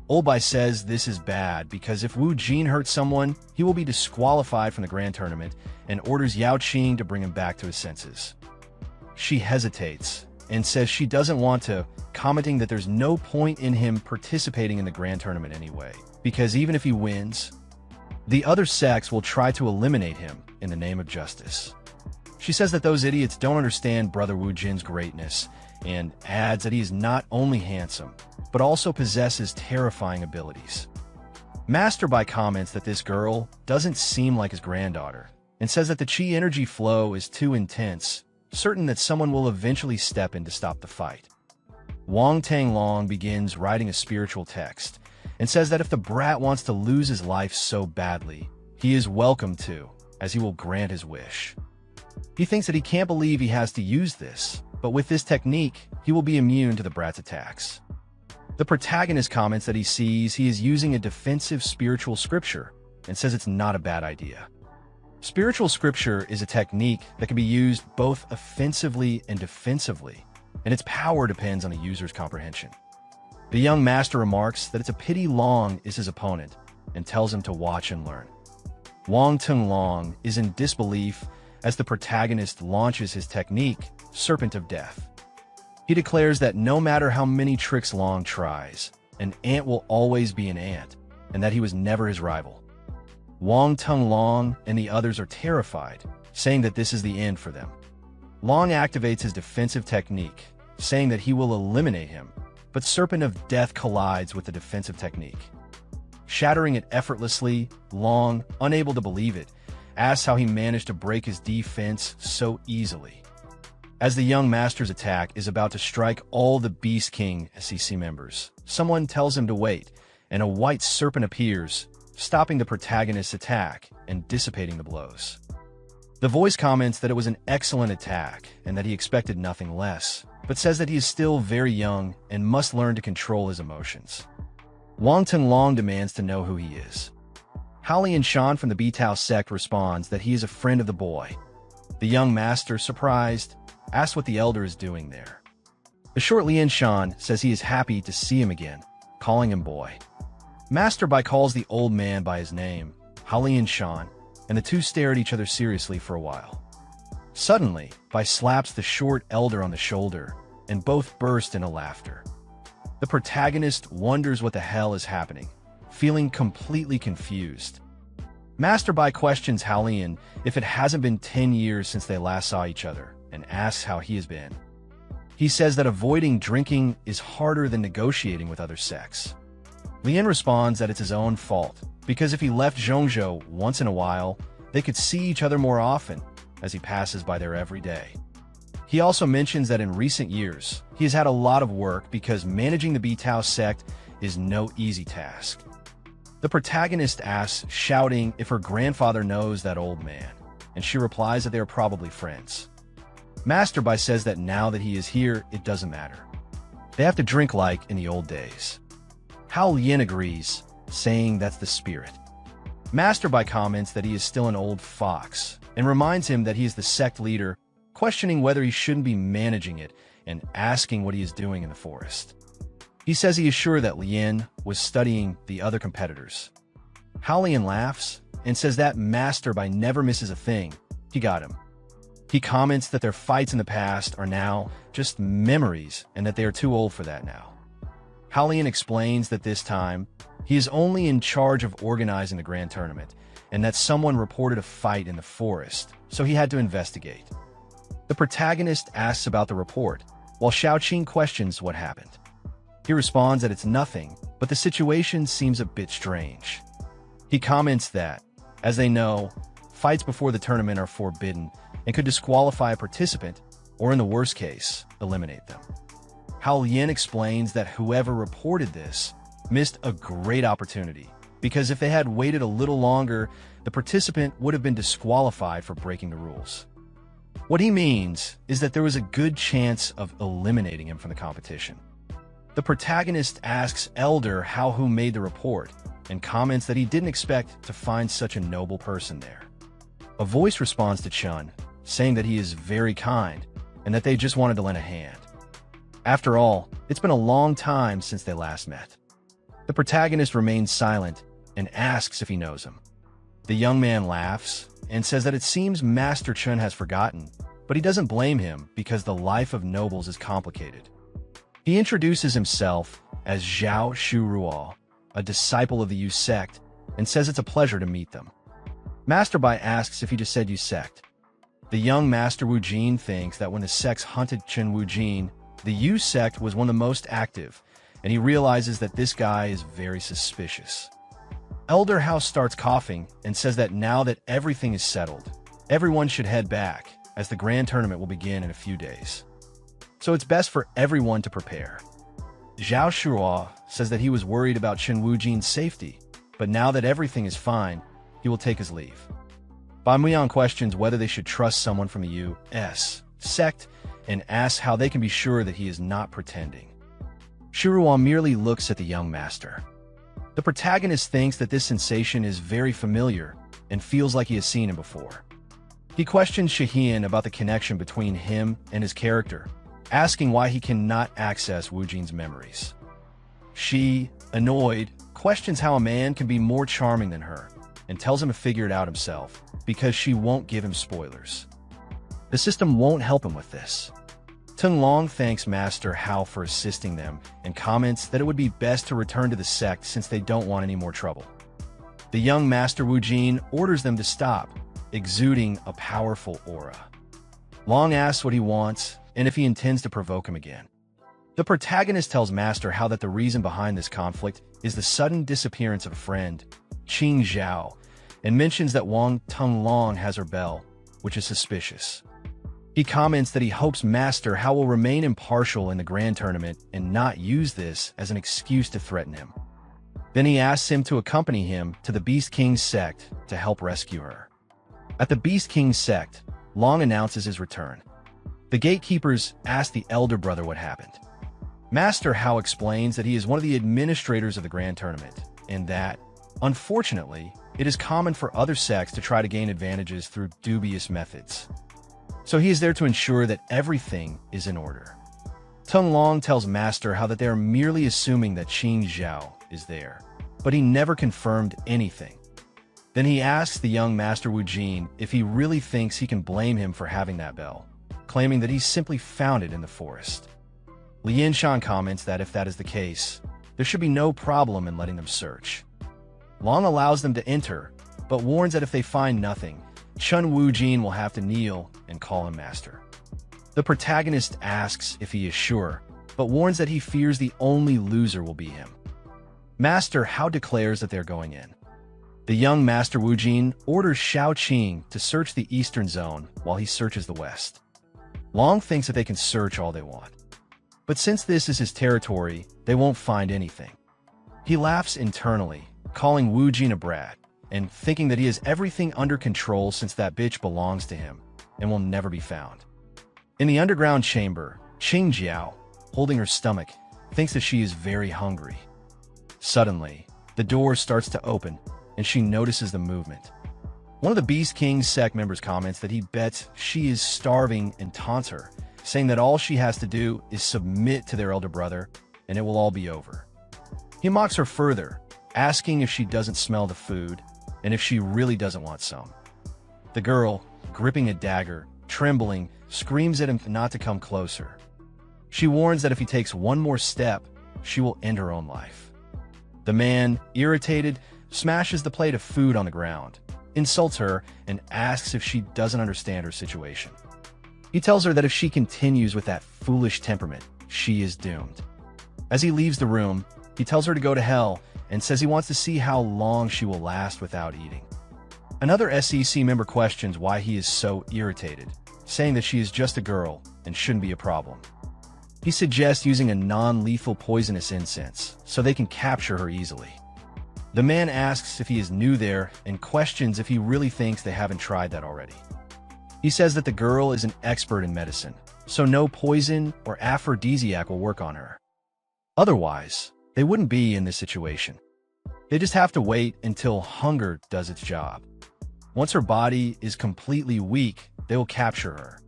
Old Bai says this is bad because if Wu Jin hurts someone, he will be disqualified from the grand tournament and orders Yao Qing to bring him back to his senses. She hesitates and says she doesn't want to, commenting that there's no point in him participating in the grand tournament anyway, because even if he wins, the other sects will try to eliminate him in the name of justice. She says that those idiots don't understand Brother Wu Jin's greatness, and adds that he is not only handsome, but also possesses terrifying abilities. Master Bai comments that this girl doesn't seem like his granddaughter, and says that the chi energy flow is too intense, certain that someone will eventually step in to stop the fight. Wang Tanglong begins writing a spiritual text, and says that if the brat wants to lose his life so badly, he is welcome to, as he will grant his wish. He thinks that he can't believe he has to use this, but with this technique, he will be immune to the brat's attacks. The protagonist comments that he sees he is using a defensive spiritual scripture and says it's not a bad idea. Spiritual scripture is a technique that can be used both offensively and defensively, and its power depends on the user's comprehension. The young master remarks that it's a pity Long is his opponent and tells him to watch and learn. Wang Tung Long is in disbelief as the protagonist launches his technique, Serpent of Death. He declares that no matter how many tricks Long tries, an ant will always be an ant, and that he was never his rival. Wang Tung Long and the others are terrified, saying that this is the end for them. Long activates his defensive technique, saying that he will eliminate him, but Serpent of Death collides with the defensive technique. Shattering it effortlessly, Long, unable to believe it, asks how he managed to break his defense so easily. As the young master's attack is about to strike all the Beast King SEC members, someone tells him to wait, and a white serpent appears, stopping the protagonist's attack and dissipating the blows. The voice comments that it was an excellent attack and that he expected nothing less, but says that he is still very young and must learn to control his emotions. Wang Tung Long demands to know who he is. Hao Lianshan from the Bitao sect responds that he is a friend of the boy. The young master, surprised, asks what the elder is doing there. The short Lianshan says he is happy to see him again, calling him boy. Master Bai calls the old man by his name, Hao Lianshan, and the two stare at each other seriously for a while. Suddenly, Bai slaps the short elder on the shoulder, and both burst into laughter. The protagonist wonders what the hell is happening, feeling completely confused. Master Bai questions Hao Lian if it hasn't been 10 years since they last saw each other, and asks how he has been. He says that avoiding drinking is harder than negotiating with other sects. Lian responds that it's his own fault, because if he left Zhongzhou once in a while, they could see each other more often, as he passes by there every day. He also mentions that in recent years, he has had a lot of work because managing the Bitao sect is no easy task. The protagonist asks, shouting if her grandfather knows that old man, and she replies that they are probably friends. Master Bai says that now that he is here, it doesn't matter. They have to drink like in the old days. Hao Lian agrees, saying that's the spirit. Master Bai comments that he is still an old fox, and reminds him that he is the sect leader, questioning whether he shouldn't be managing it and asking what he is doing in the forest. He says he is sure that Lian was studying the other competitors. Hao Lian laughs and says that Master Bai never misses a thing. He got him. He comments that their fights in the past are now just memories and that they are too old for that now. Hao Lian explains that this time, he is only in charge of organizing the grand tournament, and that someone reported a fight in the forest, so he had to investigate. The protagonist asks about the report, while Xiaoqing questions what happened. He responds that it's nothing, but the situation seems a bit strange. He comments that, as they know, fights before the tournament are forbidden and could disqualify a participant, or in the worst case, eliminate them. Hao Lian explains that whoever reported this missed a great opportunity, because if they had waited a little longer, the participant would have been disqualified for breaking the rules. What he means is that there was a good chance of eliminating him from the competition. The protagonist asks Elder who made the report, and comments that he didn't expect to find such a noble person there. A voice responds to Chun, saying that he is very kind, and that they just wanted to lend a hand. After all, it's been a long time since they last met. The protagonist remains silent and asks if he knows him. The young man laughs and says that it seems Master Chun has forgotten, but he doesn't blame him because the life of nobles is complicated. He introduces himself as Zhao Shuruo, a disciple of the Yu sect, and says it's a pleasure to meet them. Master Bai asks if he just said Yu sect. The young Master Wu Jin thinks that when the sects hunted Chen Wu Jin, the Yu sect was one of the most active, and he realizes that this guy is very suspicious. Elder House starts coughing and says that now that everything is settled, everyone should head back, as the grand tournament will begin in a few days. So it's best for everyone to prepare. Zhao Shuo says that he was worried about Chen Wu Jin's safety, but now that everything is fine, he will take his leave. Bai Muyan questions whether they should trust someone from the U.S. sect and asks how they can be sure that he is not pretending. Shuruo merely looks at the young master. The protagonist thinks that this sensation is very familiar, and feels like he has seen him before. He questions Shaheen about the connection between him and his character, asking why he cannot access Woojin's memories. She, annoyed, questions how a man can be more charming than her, and tells him to figure it out himself, because she won't give him spoilers. The system won't help him with this. Long thanks Master Hao for assisting them, and comments that it would be best to return to the sect since they don't want any more trouble. The young Master Woojin orders them to stop, exuding a powerful aura. Long asks what he wants, and if he intends to provoke him again. The protagonist tells Master Hao that the reason behind this conflict is the sudden disappearance of a friend, Qing Zhao, and mentions that Wang Long has her bell, which is suspicious. He comments that he hopes Master Hao will remain impartial in the grand tournament and not use this as an excuse to threaten him. Then he asks him to accompany him to the Beast King's sect to help rescue her. At the Beast King's sect, Long announces his return. The gatekeepers ask the elder brother what happened. Master Hao explains that he is one of the administrators of the grand tournament, and that, unfortunately, it is common for other sects to try to gain advantages through dubious methods. So he is there to ensure that everything is in order. Long tells Master Hao that they are merely assuming that Qing Zhao is there, but he never confirmed anything. Then he asks the young Master Woojin if he really thinks he can blame him for having that bell, claiming that he simply found it in the forest. Lien Shan comments that if that is the case, there should be no problem in letting them search. Long allows them to enter, but warns that if they find nothing, Chun Woojin will have to kneel and call him master. The protagonist asks if he is sure, but warns that he fears the only loser will be him. Master Hao declares that they're going in. The young Master Woojin orders Shao Qing to search the eastern zone while he searches the west. Long thinks that they can search all they want. But since this is his territory, they won't find anything. He laughs internally, calling Woojin a brat, and thinking that he has everything under control since that bitch belongs to him and will never be found. In the underground chamber, Qing Jiao, holding her stomach, thinks that she is very hungry. Suddenly, the door starts to open, and she notices the movement. One of the Beast King's sect members comments that he bets she is starving and taunts her, saying that all she has to do is submit to their elder brother, and it will all be over. He mocks her further, asking if she doesn't smell the food, and if she really doesn't want some. The girl, gripping a dagger, trembling, screams at him not to come closer. She warns that if he takes one more step, she will end her own life. The man, irritated, smashes the plate of food on the ground, insults her, and asks if she doesn't understand her situation. He tells her that if she continues with that foolish temperament, she is doomed. As he leaves the room, he tells her to go to hell and says he wants to see how long she will last without eating. Another SEC member questions why he is so irritated, saying that she is just a girl and shouldn't be a problem. He suggests using a non-lethal poisonous incense so they can capture her easily. The man asks if he is new there and questions if he really thinks they haven't tried that already. He says that the girl is an expert in medicine, so no poison or aphrodisiac will work on her. Otherwise, they wouldn't be in this situation. They just have to wait until hunger does its job. Once her body is completely weak, they will capture her.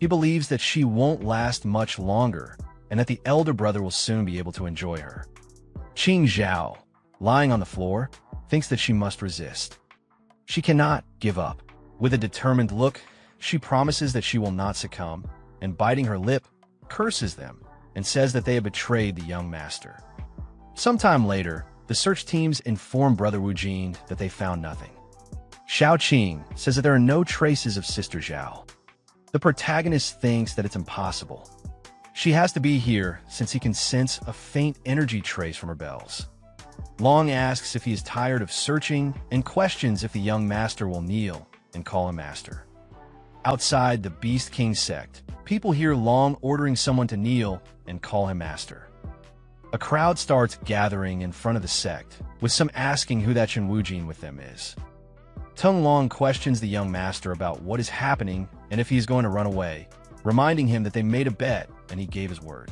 He believes that she won't last much longer and that the elder brother will soon be able to enjoy her. Qing Zhao, lying on the floor, thinks that she must resist. She cannot give up. With a determined look, she promises that she will not succumb, and biting her lip, curses them and says that they have betrayed the young master. Sometime later, the search teams inform Brother Woojin that they found nothing. Shao Qing says that there are no traces of Sister Zhao. The protagonist thinks that it's impossible. She has to be here since he can sense a faint energy trace from her bells. Long asks if he is tired of searching and questions if the young master will kneel and call him master. Outside the Beast King sect, people hear Long ordering someone to kneel and call him master. A crowd starts gathering in front of the sect, with some asking who that Chen Woojin with them is. Long questions the young master about what is happening and if he is going to run away, reminding him that they made a bet and he gave his word.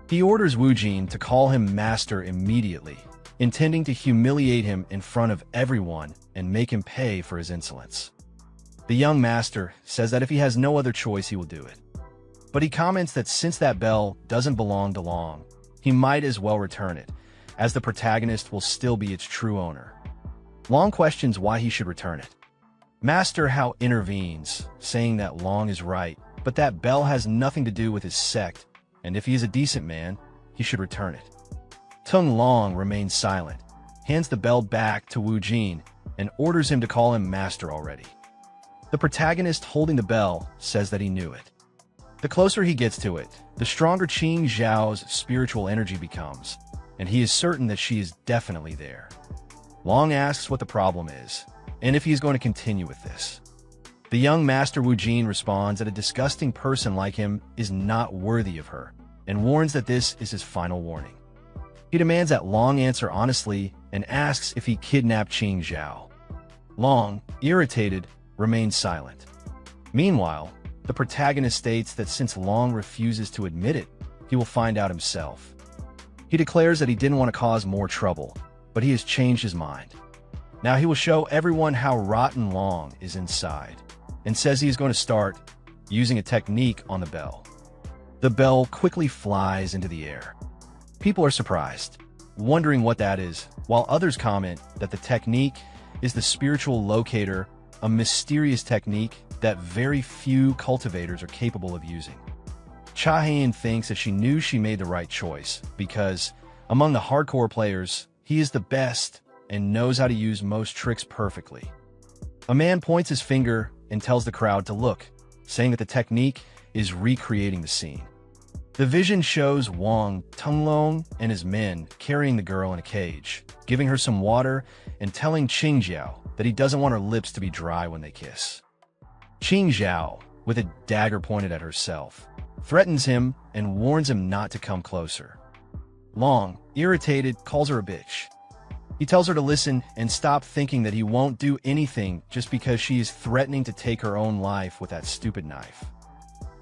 He orders Woojin to call him master immediately, intending to humiliate him in front of everyone and make him pay for his insolence. The young master says that if he has no other choice, he will do it. But he comments that since that bell doesn't belong to Long, he might as well return it, as the protagonist will still be its true owner. Long questions why he should return it. Master Hao intervenes, saying that Long is right, but that bell has nothing to do with his sect, and if he is a decent man, he should return it. Tung Long remains silent, hands the bell back to Wu Jin, and orders him to call him master already. The protagonist holding the bell says that he knew it. The closer he gets to it, the stronger Qing Zhao's spiritual energy becomes, and he is certain that she is definitely there. Long asks what the problem is, and if he is going to continue with this. The young master Wu Jin responds that a disgusting person like him is not worthy of her, and warns that this is his final warning. He demands that Long answer honestly and asks if he kidnapped Qing Zhao. Long, irritated, remains silent. Meanwhile, the protagonist states that since Long refuses to admit it, he will find out himself. He declares that he didn't want to cause more trouble, but he has changed his mind. Now he will show everyone how rotten Long is inside, and says he is going to start using a technique on the bell. The bell quickly flies into the air. People are surprised, wondering what that is, while others comment that the technique is the spiritual locator, a mysterious technique that very few cultivators are capable of using. Cha Hayan thinks that she knew she made the right choice because, among the hardcore players, he is the best and knows how to use most tricks perfectly. A man points his finger and tells the crowd to look, saying that the technique is recreating the scene. The vision shows Wang Tunglong and his men carrying the girl in a cage, giving her some water and telling Qing Zhao that he doesn't want her lips to be dry when they kiss. Qing Zhao, with a dagger pointed at herself, threatens him and warns him not to come closer. Long, irritated, calls her a bitch. He tells her to listen and stop thinking that he won't do anything just because she is threatening to take her own life with that stupid knife.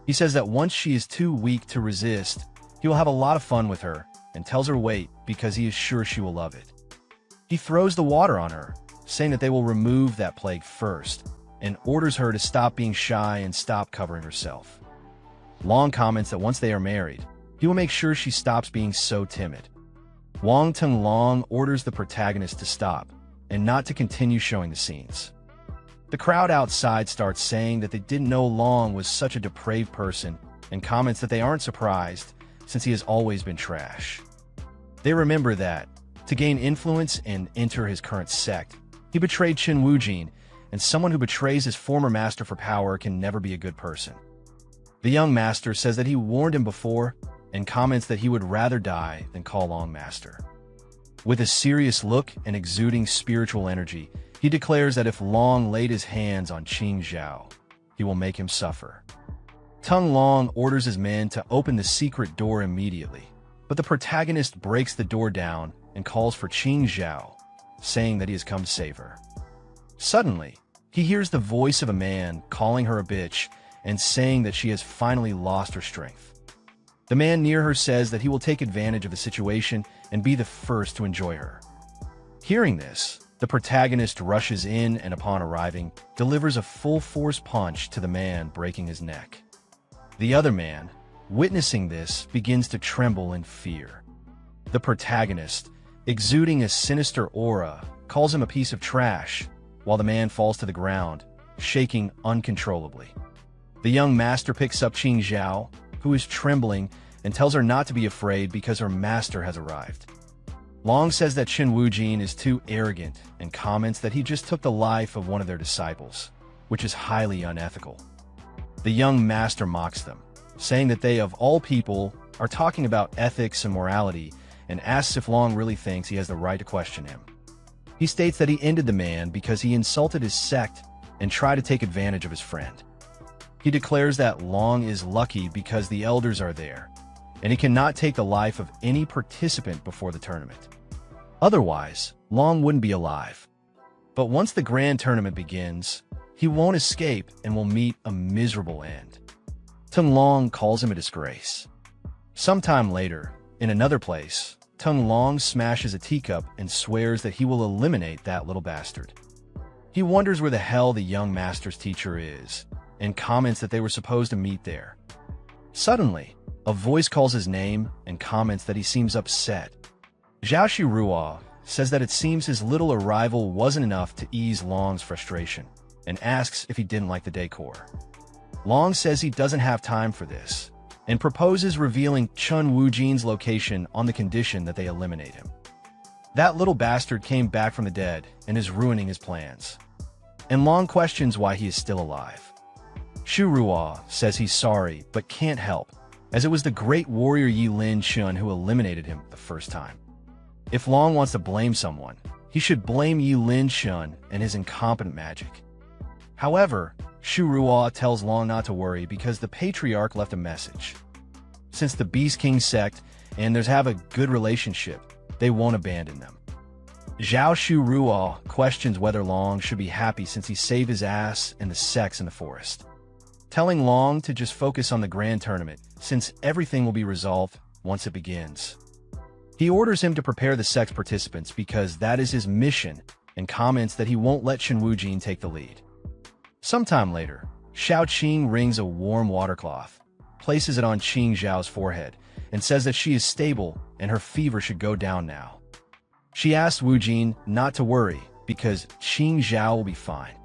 He says that once she is too weak to resist, he will have a lot of fun with her and tells her wait because he is sure she will love it. He throws the water on her, saying that they will remove that plague first, and orders her to stop being shy and stop covering herself. Long comments that once they are married, he will make sure she stops being so timid. Wang Tunglong orders the protagonist to stop and not to continue showing the scenes. The crowd outside starts saying that they didn't know Long was such a depraved person and comments that they aren't surprised since he has always been trash. They remember that, to gain influence and enter his current sect, he betrayed Qin Wujin, and someone who betrays his former master for power can never be a good person. The young master says that he warned him before and comments that he would rather die than call Long master. With a serious look and exuding spiritual energy, he declares that if Long laid his hands on Qing Zhao, he will make him suffer. Tung Long orders his men to open the secret door immediately, but the protagonist breaks the door down and calls for Qing Zhao, saying that he has come to save her. Suddenly, he hears the voice of a man calling her a bitch and saying that she has finally lost her strength. The man near her says that he will take advantage of the situation and be the first to enjoy her. Hearing this, the protagonist rushes in and upon arriving, delivers a full-force punch to the man, breaking his neck. The other man, witnessing this, begins to tremble in fear. The protagonist, exuding a sinister aura, calls him a piece of trash, while the man falls to the ground, shaking uncontrollably. The young master picks up Qing Zhao, who is trembling, and tells her not to be afraid because her master has arrived. Long says that Qin Wujin is too arrogant and comments that he just took the life of one of their disciples, which is highly unethical. The young master mocks them, saying that they, of all people, are talking about ethics and morality, and asks if Long really thinks he has the right to question him. He states that he ended the man because he insulted his sect and tried to take advantage of his friend. He declares that Long is lucky because the elders are there, and he cannot take the life of any participant before the tournament. Otherwise, Long wouldn't be alive. But once the grand tournament begins, he won't escape and will meet a miserable end. Tung Long calls him a disgrace. Sometime later, in another place, Tung Long smashes a teacup and swears that he will eliminate that little bastard. He wonders where the hell the young master's teacher is, and comments that they were supposed to meet there. Suddenly, a voice calls his name and comments that he seems upset. Zhao Shirua says that it seems his little arrival wasn't enough to ease Long's frustration, and asks if he didn't like the decor. Long says he doesn't have time for this, and proposes revealing Chun Woojin's location on the condition that they eliminate him. That little bastard came back from the dead and is ruining his plans. And Long questions why he is still alive. Shu Ruo says he's sorry but can't help, as it was the great warrior Yi Lin Chun who eliminated him the first time. If Long wants to blame someone, he should blame Yi Lin Chun and his incompetent magic. However, Shu Ruo tells Long not to worry because the Patriarch left a message. Since the Beast King sect and theirs have a good relationship, they won't abandon them. Zhao Shu Ruo questions whether Long should be happy since he saved his ass and the sex in the forest, telling Long to just focus on the grand tournament since everything will be resolved once it begins. He orders him to prepare the sex participants because that is his mission and comments that he won't let Chen Wujin take the lead. Sometime later, Xiao Qing wrings a warm water cloth, places it on Qing Zhao's forehead, and says that she is stable and her fever should go down now. She asks Wujin not to worry because Qing Zhao will be fine.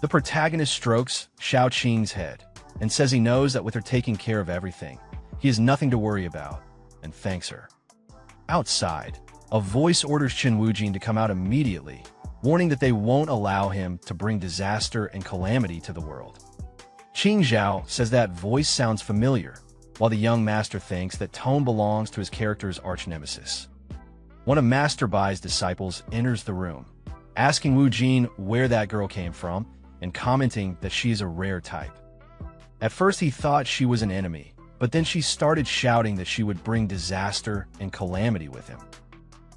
The protagonist strokes Xiao Qing's head and says he knows that with her taking care of everything, he has nothing to worry about, and thanks her. Outside, a voice orders Chen Wujin to come out immediately, warning that they won't allow him to bring disaster and calamity to the world. Qing Zhao says that voice sounds familiar, while the young master thinks that tone belongs to his character's arch-nemesis. One of Master Bai's disciples enters the room, asking Wujin where that girl came from and commenting that she is a rare type. At first he thought she was an enemy, but then she started shouting that she would bring disaster and calamity with him.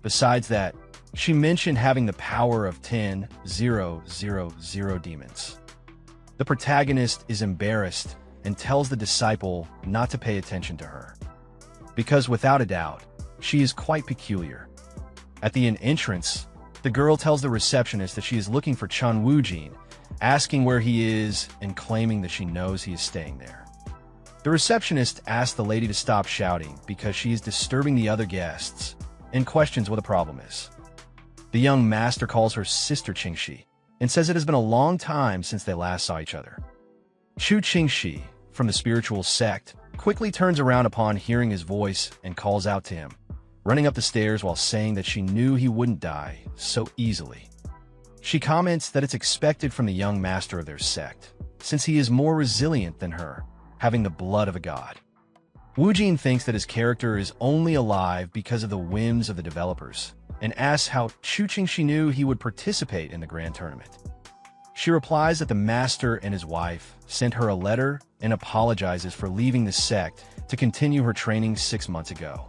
Besides that, she mentioned having the power of 10,000 demons. The protagonist is embarrassed and tells the disciple not to pay attention to her, because without a doubt, she is quite peculiar. At the entrance, the girl tells the receptionist that she is looking for Chun Wujin, asking where he is and claiming that she knows he is staying there. The receptionist asks the lady to stop shouting because she is disturbing the other guests and questions what the problem is. The young master calls her sister Qingxi and says it has been a long time since they last saw each other. Chu Qingxi, from the spiritual sect, quickly turns around upon hearing his voice and calls out to him, running up the stairs while saying that she knew he wouldn't die so easily. She comments that it's expected from the young master of their sect, since he is more resilient than her, having the blood of a god. Wujin thinks that his character is only alive because of the whims of the developers, and asks how Chu Qingxi knew he would participate in the grand tournament. She replies that the master and his wife sent her a letter and apologizes for leaving the sect to continue her training 6 months ago.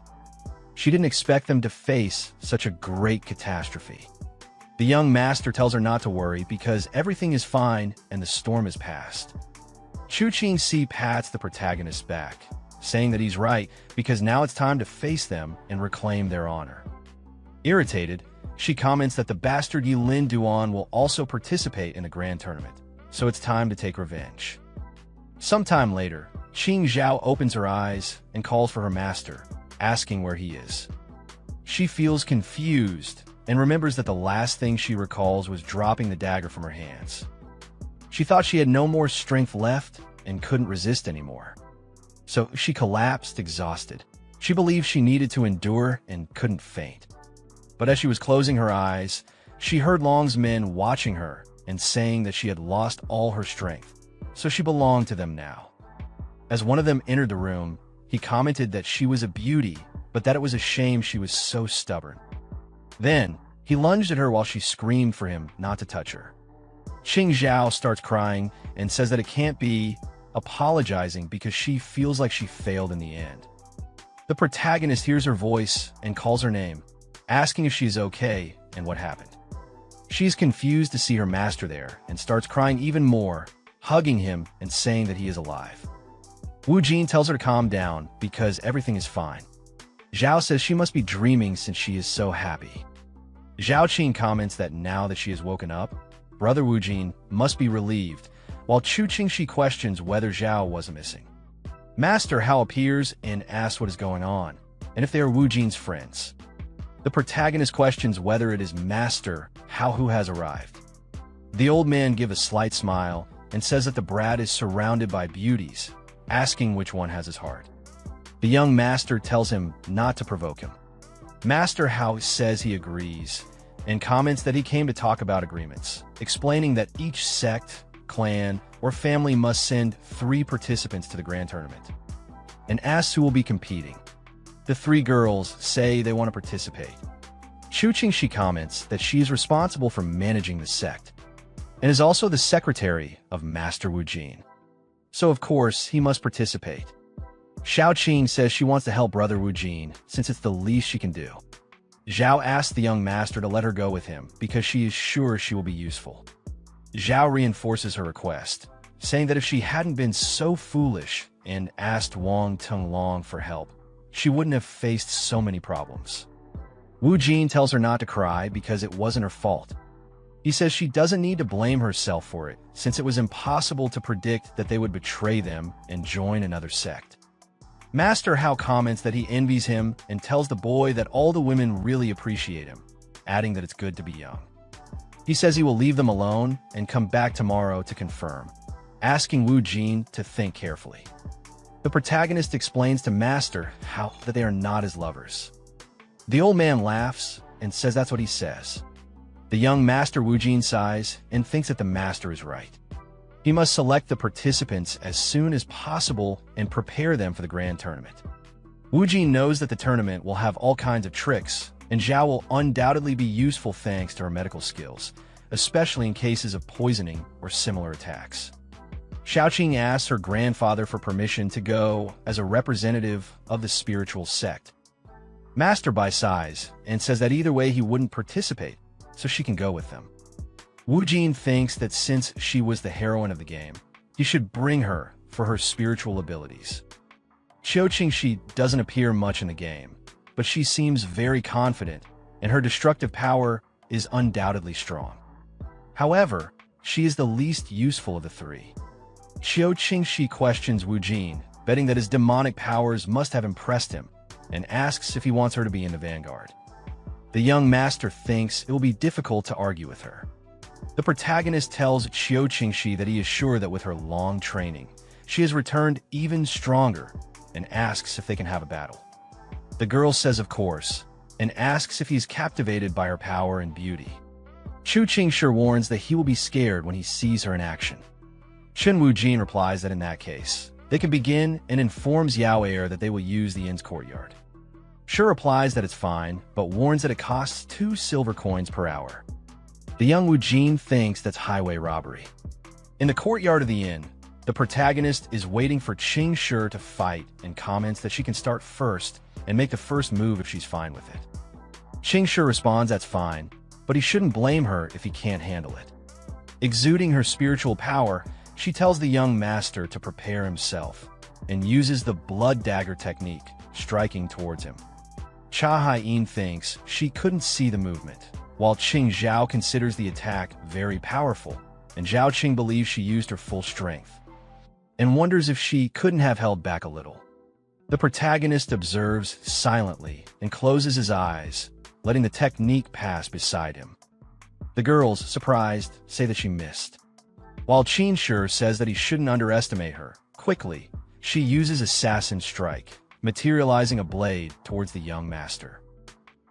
She didn't expect them to face such a great catastrophe. The young master tells her not to worry because everything is fine and the storm is past. Chu Qingxi pats the protagonist's back, saying that he's right because now it's time to face them and reclaim their honor. Irritated, she comments that the bastard Yi Lin Duan will also participate in the grand tournament, so it's time to take revenge. Sometime later, Qing Zhao opens her eyes and calls for her master, asking where he is. She feels confused and remembers that the last thing she recalls was dropping the dagger from her hands. She thought she had no more strength left and couldn't resist anymore. So she collapsed exhausted. She believed she needed to endure and couldn't faint. But as she was closing her eyes, she heard Long's men watching her and saying that she had lost all her strength, so she belonged to them now. As one of them entered the room, he commented that she was a beauty, but that it was a shame she was so stubborn. Then, he lunged at her while she screamed for him not to touch her. Qing Zhao starts crying and says that it can't be, apologizing because she feels like she failed in the end. The protagonist hears her voice and calls her name, asking if she is okay and what happened. She is confused to see her master there and starts crying even more, hugging him and saying that he is alive. Wu Jin tells her to calm down because everything is fine. Zhao says she must be dreaming since she is so happy. Zhao Qing comments that now that she has woken up, brother Wu Jin must be relieved, while Chu Qingshi questions whether Zhao was missing. Master Hao appears and asks what is going on, and if they are Wu Jin's friends. The protagonist questions whether it is Master Hao who has arrived. The old man gives a slight smile and says that the brat is surrounded by beauties, asking which one has his heart. The young master tells him not to provoke him. Master Hao says he agrees and comments that he came to talk about agreements, explaining that each sect, clan, or family must send 3 participants to the grand tournament, and asks who will be competing. The 3 girls say they want to participate. Chu Qingshi comments that she is responsible for managing the sect, and is also the secretary of Master Wu Jin. So of course, he must participate. Xiao Qing says she wants to help brother Wu Jin since it's the least she can do. Zhao asks the young master to let her go with him because she is sure she will be useful. Zhao reinforces her request, saying that if she hadn't been so foolish and asked Wang Tenglong for help, she wouldn't have faced so many problems. Wu Jin tells her not to cry because it wasn't her fault. He says she doesn't need to blame herself for it, since it was impossible to predict that they would betray them and join another sect. Master Hao comments that he envies him and tells the boy that all the women really appreciate him, adding that it's good to be young. He says he will leave them alone and come back tomorrow to confirm, asking Wu Jin to think carefully. The protagonist explains to Master Hao that they are not his lovers. The old man laughs and says that's what he says. The young Master Wu Jin sighs and thinks that the master is right. He must select the participants as soon as possible and prepare them for the grand tournament. Wu Jin knows that the tournament will have all kinds of tricks, and Zhao will undoubtedly be useful thanks to her medical skills, especially in cases of poisoning or similar attacks. Xiao Qing asks her grandfather for permission to go as a representative of the spiritual sect. Master Bai sighs and says that either way he wouldn't participate, so she can go with them. Wu Jin thinks that since she was the heroine of the game, he should bring her for her spiritual abilities. Qiu Qingshi doesn't appear much in the game, but she seems very confident, and her destructive power is undoubtedly strong. However, she is the least useful of the 3. Qiu Qingshi questions Wu Jin, betting that his demonic powers must have impressed him, and asks if he wants her to be in the vanguard. The young master thinks it will be difficult to argue with her. The protagonist tells Qiu Qingshi that he is sure that with her long training, she has returned even stronger, and asks if they can have a battle. The girl says of course, and asks if he is captivated by her power and beauty. Chu Qingshi warns that he will be scared when he sees her in action. Chen Wu Jin replies that in that case, they can begin and informs Yao Air that they will use the inn's courtyard. Shi replies that it's fine, but warns that it costs 2 silver coins per hour. The young Wu Jin thinks that's highway robbery. In the courtyard of the inn, the protagonist is waiting for Qing Shi to fight and comments that she can start first and make the first move if she's fine with it. Qing Shi responds that's fine, but he shouldn't blame her if he can't handle it. Exuding her spiritual power, she tells the young master to prepare himself and uses the blood dagger technique, striking towards him. Cha Hai-yin thinks she couldn't see the movement, while Qing Zhao considers the attack very powerful, and Zhao Qing believes she used her full strength, and wonders if she couldn't have held back a little. The protagonist observes silently and closes his eyes, letting the technique pass beside him. The girls, surprised, say that she missed. While Qin Shi says that he shouldn't underestimate her, quickly, she uses Assassin Strike, materializing a blade towards the young master.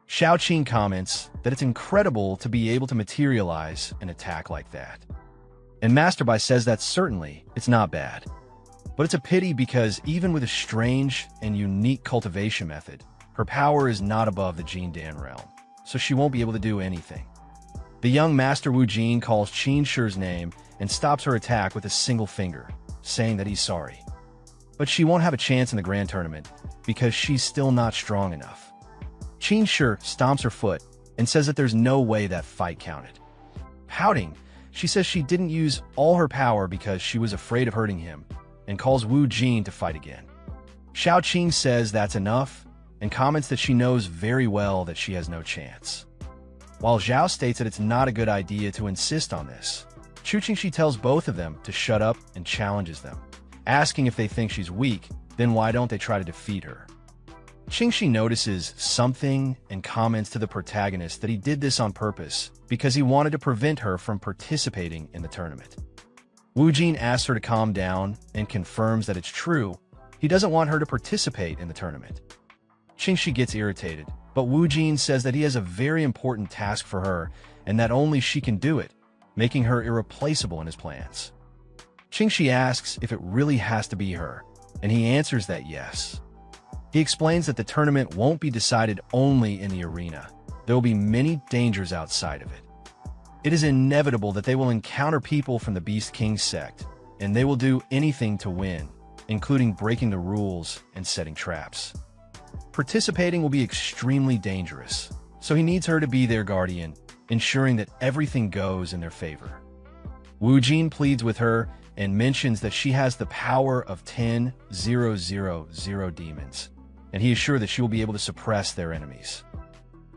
Xiao Qing comments that it's incredible to be able to materialize an attack like that. And Master Bai says that certainly it's not bad. But it's a pity because even with a strange and unique cultivation method, her power is not above the Jin Dan realm, so she won't be able to do anything. The young Master Wu Jin calls Qin Shi's name and stops her attack with a single finger, saying that he's sorry. But she won't have a chance in the grand tournament because she's still not strong enough. Qin Shi stomps her foot and says that there's no way that fight counted. Pouting, she says she didn't use all her power because she was afraid of hurting him and calls Wu Jin to fight again. Xiao Qing says that's enough and comments that she knows very well that she has no chance. While Zhao states that it's not a good idea to insist on this, Qingxi tells both of them to shut up and challenges them, asking if they think she's weak, then why don't they try to defeat her? Qingxi notices something and comments to the protagonist that he did this on purpose because he wanted to prevent her from participating in the tournament. Wu Jin asks her to calm down and confirms that it's true. He doesn't want her to participate in the tournament. Qingxi gets irritated, but Wu Jin says that he has a very important task for her and that only she can do it, making her irreplaceable in his plans. Qingxi asks if it really has to be her, and he answers that yes. He explains that the tournament won't be decided only in the arena. There will be many dangers outside of it. It is inevitable that they will encounter people from the Beast King sect, and they will do anything to win, including breaking the rules and setting traps. Participating will be extremely dangerous, so he needs her to be their guardian, ensuring that everything goes in their favor. Wu Jin pleads with her and mentions that she has the power of 10,000 demons, and he is sure that she will be able to suppress their enemies.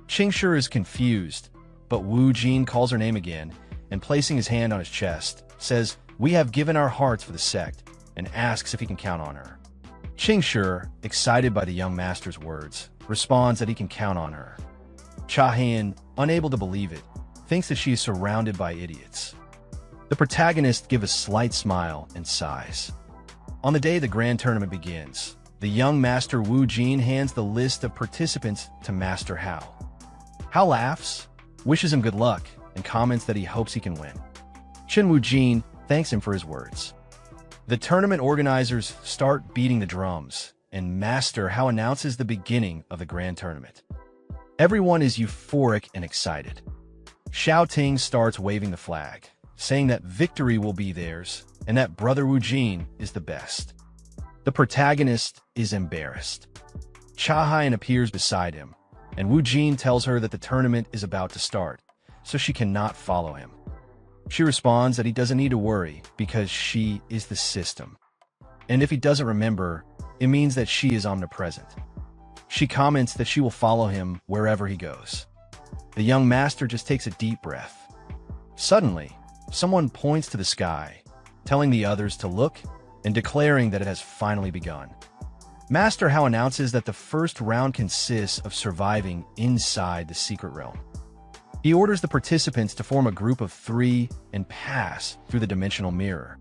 Qingshi is confused, but Wu Jin calls her name again and, placing his hand on his chest, says, "We have given our hearts for the sect," and asks if he can count on her. Qingshi, excited by the young master's words, responds that he can count on her. Cha Han, unable to believe it, thinks that she is surrounded by idiots. The protagonist gives a slight smile and sighs. On the day the grand tournament begins, the young master Wu Jin hands the list of participants to Master Hao. Hao laughs, wishes him good luck, and comments that he hopes he can win. Chen Wu Jin thanks him for his words. The tournament organizers start beating the drums, and Master Hao announces the beginning of the grand tournament. Everyone is euphoric and excited. Xiao Ting starts waving the flag, saying that victory will be theirs and that Brother Wu Jin is the best. The protagonist is embarrassed. Cha Han appears beside him, and Wu Jin tells her that the tournament is about to start, so she cannot follow him. She responds that he doesn't need to worry because she is the system. And if he doesn't remember, it means that she is omnipresent. She comments that she will follow him wherever he goes. The young master just takes a deep breath. Suddenly, someone points to the sky, telling the others to look and declaring that it has finally begun. Master Hao announces that the first round consists of surviving inside the secret realm. He orders the participants to form a group of 3 and pass through the dimensional mirror.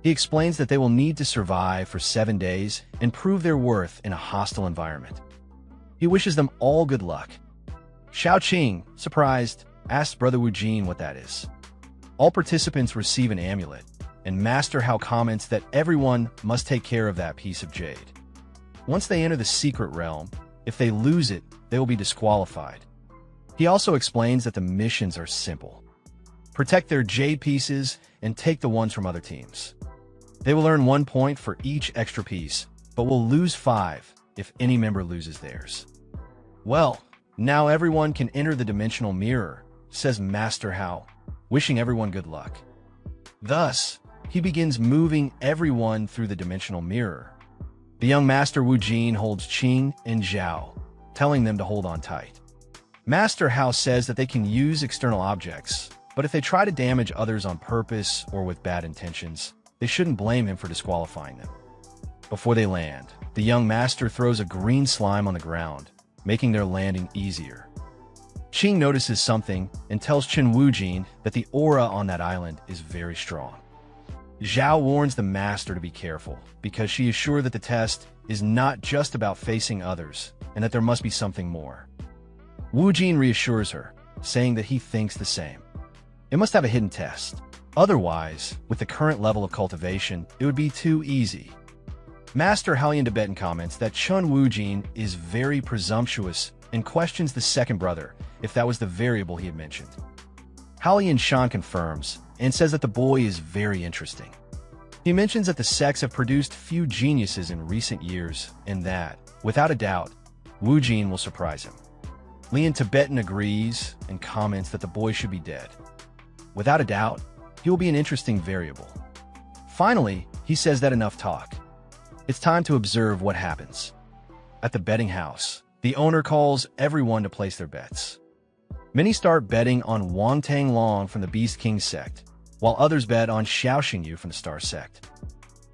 He explains that they will need to survive for 7 days and prove their worth in a hostile environment. He wishes them all good luck. Xiao Qing, surprised, asks Brother Wu Jin what that is. All participants receive an amulet, and Master Hao comments that everyone must take care of that piece of jade. Once they enter the secret realm, if they lose it, they will be disqualified. He also explains that the missions are simple. Protect their jade pieces and take the ones from other teams. They will earn 1 point for each extra piece, but will lose 5 if any member loses theirs. Well, now everyone can enter the dimensional mirror, says Master Hao, wishing everyone good luck. Thus, he begins moving everyone through the dimensional mirror. The young master Wu Jin holds Qing and Zhao, telling them to hold on tight. Master Hao says that they can use external objects, but if they try to damage others on purpose or with bad intentions, they shouldn't blame him for disqualifying them. Before they land, the young master throws a green slime on the ground, making their landing easier. Qing notices something and tells Chen Wu Jin that the aura on that island is very strong. Zhao warns the master to be careful because she is sure that the test is not just about facing others and that there must be something more. Wu Jin reassures her, saying that he thinks the same. It must have a hidden test. Otherwise, with the current level of cultivation, it would be too easy. Master Halian Tibetan comments that Chun Wu Jin is very presumptuous and questions the second brother if that was the variable he had mentioned. Halian Shan confirms and says that the boy is very interesting. He mentions that the sects have produced few geniuses in recent years and that, without a doubt, Wu Jin will surprise him. Lian Tibetan agrees and comments that the boy should be dead. Without a doubt, he will be an interesting variable. Finally, he says that enough talk. It's time to observe what happens. At the betting house, the owner calls everyone to place their bets. Many start betting on Wang Tanglong from the Beast King sect, while others bet on Xiao Xingyu from the Star sect.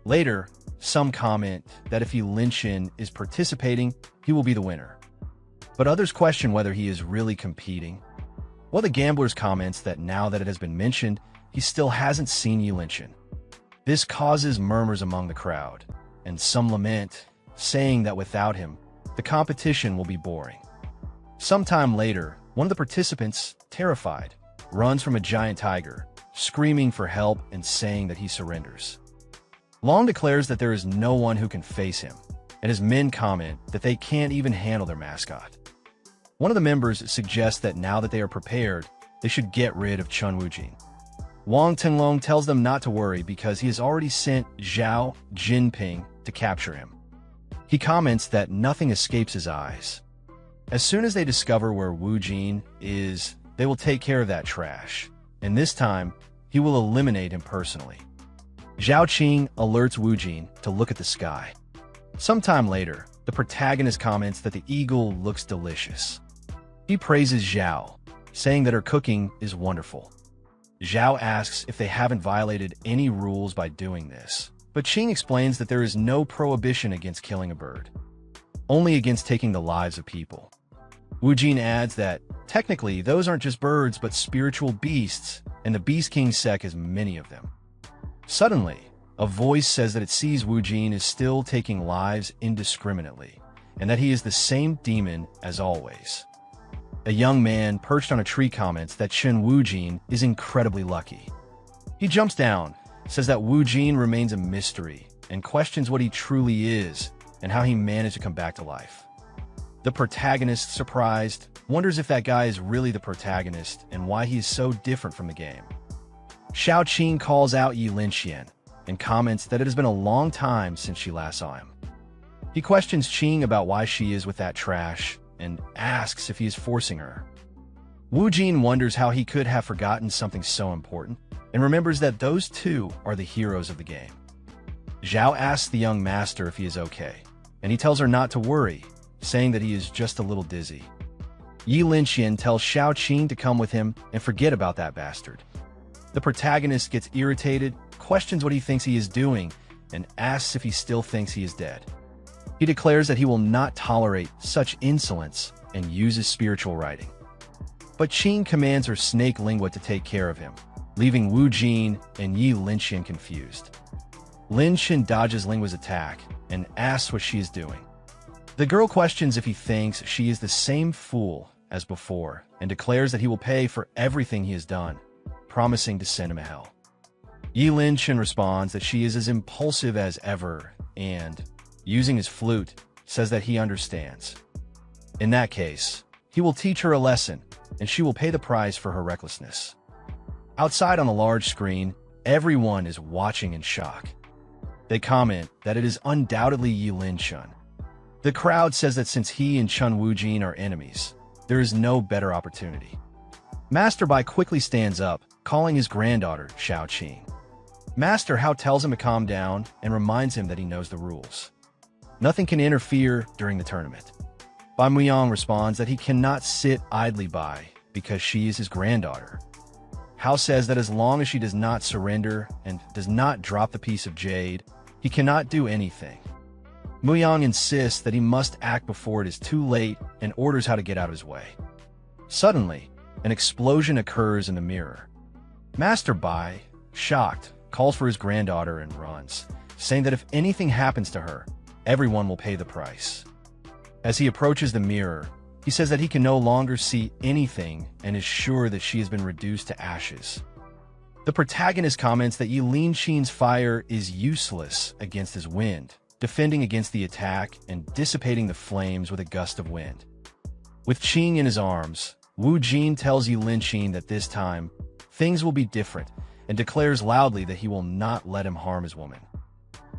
Later, some comment that if Yi Linqian is participating, he will be the winner. But others question whether he is really competing. While the gamblers comments that now that it has been mentioned, he still hasn't seen Yi Linqian. This causes murmurs among the crowd, and some lament, saying that without him, the competition will be boring. Sometime later, one of the participants, terrified, runs from a giant tiger, screaming for help and saying that he surrenders. Long declares that there is no one who can face him, and his men comment that they can't even handle their mascot. One of the members suggests that now that they are prepared, they should get rid of Chen Wujin. Wang Tenglong tells them not to worry because he has already sent Zhao Jinping to capture him. He comments that nothing escapes his eyes. As soon as they discover where Wu Jin is, they will take care of that trash, and this time, he will eliminate him personally. Zhao Qing alerts Wu Jin to look at the sky. Sometime later, the protagonist comments that the eagle looks delicious. He praises Zhao, saying that her cooking is wonderful. Zhao asks if they haven't violated any rules by doing this, but Qing explains that there is no prohibition against killing a bird, only against taking the lives of people. Wu Jin adds that, technically, those aren't just birds but spiritual beasts, and the Beast King sect has many of them. Suddenly, a voice says that it sees Wu Jin is still taking lives indiscriminately, and that he is the same demon as always. A young man perched on a tree comments that Chen Wu Jin is incredibly lucky. He jumps down, says that Wu Jin remains a mystery, and questions what he truly is and how he managed to come back to life. The protagonist, surprised, wonders if that guy is really the protagonist and why he is so different from the game. Xiao Qing calls out Yi Linqian and comments that it has been a long time since she last saw him. He questions Qing about why she is with that trash and asks if he is forcing her. Wu Jin wonders how he could have forgotten something so important and remembers that those two are the heroes of the game. Zhao asks the young master if he is okay, and he tells her not to worry, saying that he is just a little dizzy. Yi Linqian tells Xiao Qing to come with him and forget about that bastard. The protagonist gets irritated, questions what he thinks he is doing, and asks if he still thinks he is dead. He declares that he will not tolerate such insolence and uses spiritual writing. But Qing commands her snake Lingua to take care of him, leaving Wu Jin and Yi Linqian confused. Linqian dodges Lingua's attack and asks what she is doing. The girl questions if he thinks she is the same fool as before and declares that he will pay for everything he has done, promising to send him to hell. Yi Linqian responds that she is as impulsive as ever and, using his flute, says that he understands. In that case, he will teach her a lesson, and she will pay the price for her recklessness. Outside on the large screen, everyone is watching in shock. They comment that it is undoubtedly Yi Linqian. The crowd says that since he and Chen Wujin are enemies, there is no better opportunity. Master Bai quickly stands up, calling his granddaughter Xiao Qing. Master Hao tells him to calm down and reminds him that he knows the rules. Nothing can interfere during the tournament. Bai Muyang responds that he cannot sit idly by because she is his granddaughter. Hao says that as long as she does not surrender and does not drop the piece of jade, he cannot do anything. Muyang insists that he must act before it is too late and orders Hao to get out of his way. Suddenly, an explosion occurs in the mirror. Master Bai, shocked, calls for his granddaughter and runs, saying that if anything happens to her, everyone will pay the price. As he approaches the mirror, he says that he can no longer see anything and is sure that she has been reduced to ashes. The protagonist comments that Yi Linqian's fire is useless against his wind, defending against the attack and dissipating the flames with a gust of wind. With Qing in his arms, Wu Jin tells Yi Linqian that this time, things will be different and declares loudly that he will not let him harm his woman.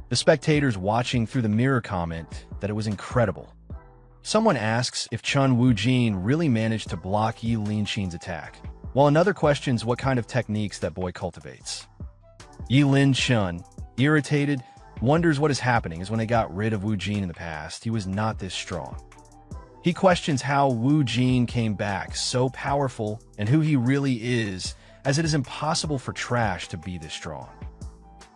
The spectators watching through the mirror comment that it was incredible. Someone asks if Chen Wujin really managed to block Yi Linqian's attack, while another questions what kind of techniques that boy cultivates. Yi Linqian, irritated, wonders what is happening is when they got rid of Wu Jin in the past, he was not this strong. He questions how Wu Jin came back so powerful and who he really is, as it is impossible for trash to be this strong.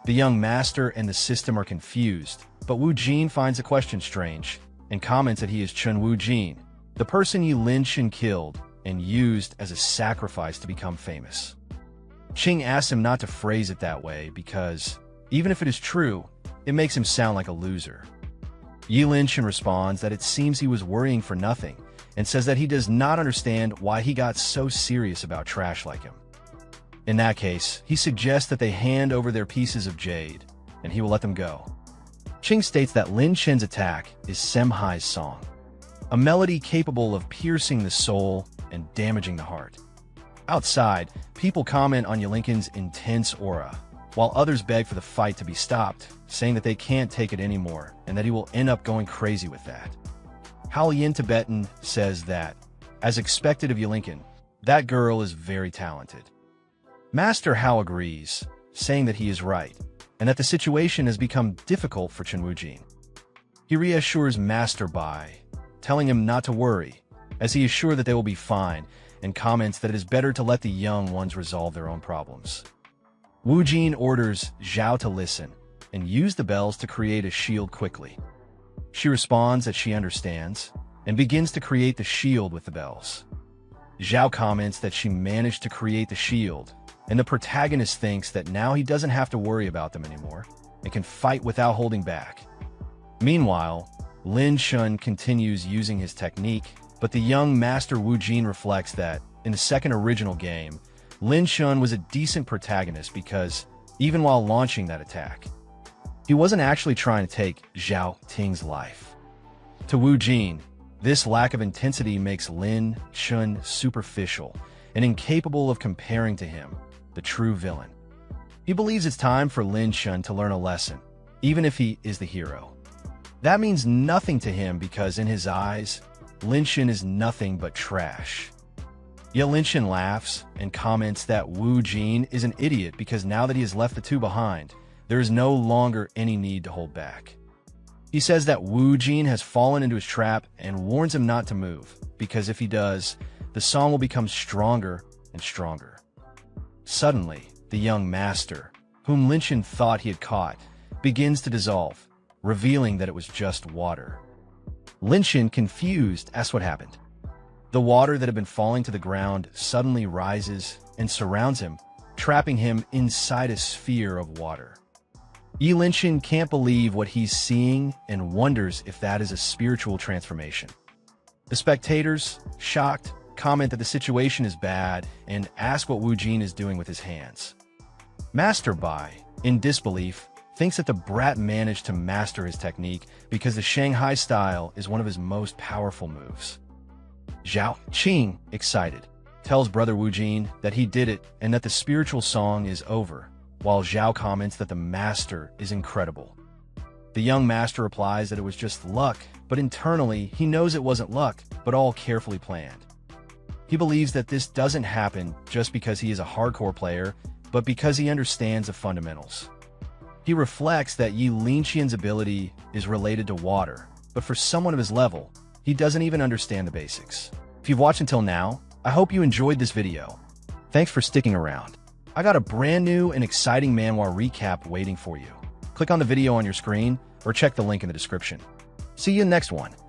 The young master and the system are confused, but Wu Jin finds the question strange and comments that he is Chun Wu Jin, the person Yi Lin-shin killed and used as a sacrifice to become famous. Qing asks him not to phrase it that way because, even if it is true, it makes him sound like a loser. Yi Lin-shin responds that it seems he was worrying for nothing and says that he does not understand why he got so serious about trash like him. In that case, he suggests that they hand over their pieces of jade, and he will let them go. Qing states that Lin Shen's attack is Semhai's song, a melody capable of piercing the soul and damaging the heart. Outside, people comment on Yelinkin's intense aura, while others beg for the fight to be stopped, saying that they can't take it anymore and that he will end up going crazy with that. Hal Yin Tibetan says that, as expected of Yelinkin, that girl is very talented. Master Hao agrees, saying that he is right, and that the situation has become difficult for Chun Wu Jin. He reassures Master Bai, telling him not to worry, as he is sure that they will be fine, and comments that it is better to let the young ones resolve their own problems. Wu Jin orders Zhao to listen and use the bells to create a shield quickly. She responds that she understands and begins to create the shield with the bells. Zhao comments that she managed to create the shield, and the protagonist thinks that now he doesn't have to worry about them anymore and can fight without holding back. Meanwhile, Lin Shun continues using his technique, but the young master Wu Jin reflects that, in the second original game, Lin Shun was a decent protagonist because, even while launching that attack, he wasn't actually trying to take Zhao Ting's life. To Wu Jin, this lack of intensity makes Lin Shun superficial and incapable of comparing to him, the true villain. He believes it's time for Lin Shun to learn a lesson, even if he is the hero. That means nothing to him because in his eyes, Lin Shun is nothing but trash. Yet Lin Shun laughs and comments that Wu Jin is an idiot because now that he has left the two behind, there is no longer any need to hold back. He says that Wu Jin has fallen into his trap and warns him not to move, because if he does, the song will become stronger and stronger. Suddenly, the young master, whom Lin Shun thought he had caught, begins to dissolve, revealing that it was just water. Lin Shun, confused, asks what happened. The water that had been falling to the ground suddenly rises and surrounds him, trapping him inside a sphere of water. Yi Lin Shun can't believe what he's seeing and wonders if that is a spiritual transformation. The spectators, shocked, comment that the situation is bad and ask what Wu Jin is doing with his hands. Master Bai, in disbelief, thinks that the brat managed to master his technique because the Shanghai style is one of his most powerful moves. Zhao Qing, excited, tells brother Wu Jin that he did it and that the spiritual song is over, while Zhao comments that the master is incredible. The young master replies that it was just luck, but internally he knows it wasn't luck, but all carefully planned. He believes that this doesn't happen just because he is a hardcore player, but because he understands the fundamentals. He reflects that Yi Lin-shin's ability is related to water, but for someone of his level, he doesn't even understand the basics. If you've watched until now, I hope you enjoyed this video. Thanks for sticking around. I got a brand new and exciting manhwa recap waiting for you. Click on the video on your screen or check the link in the description. See you in the next one.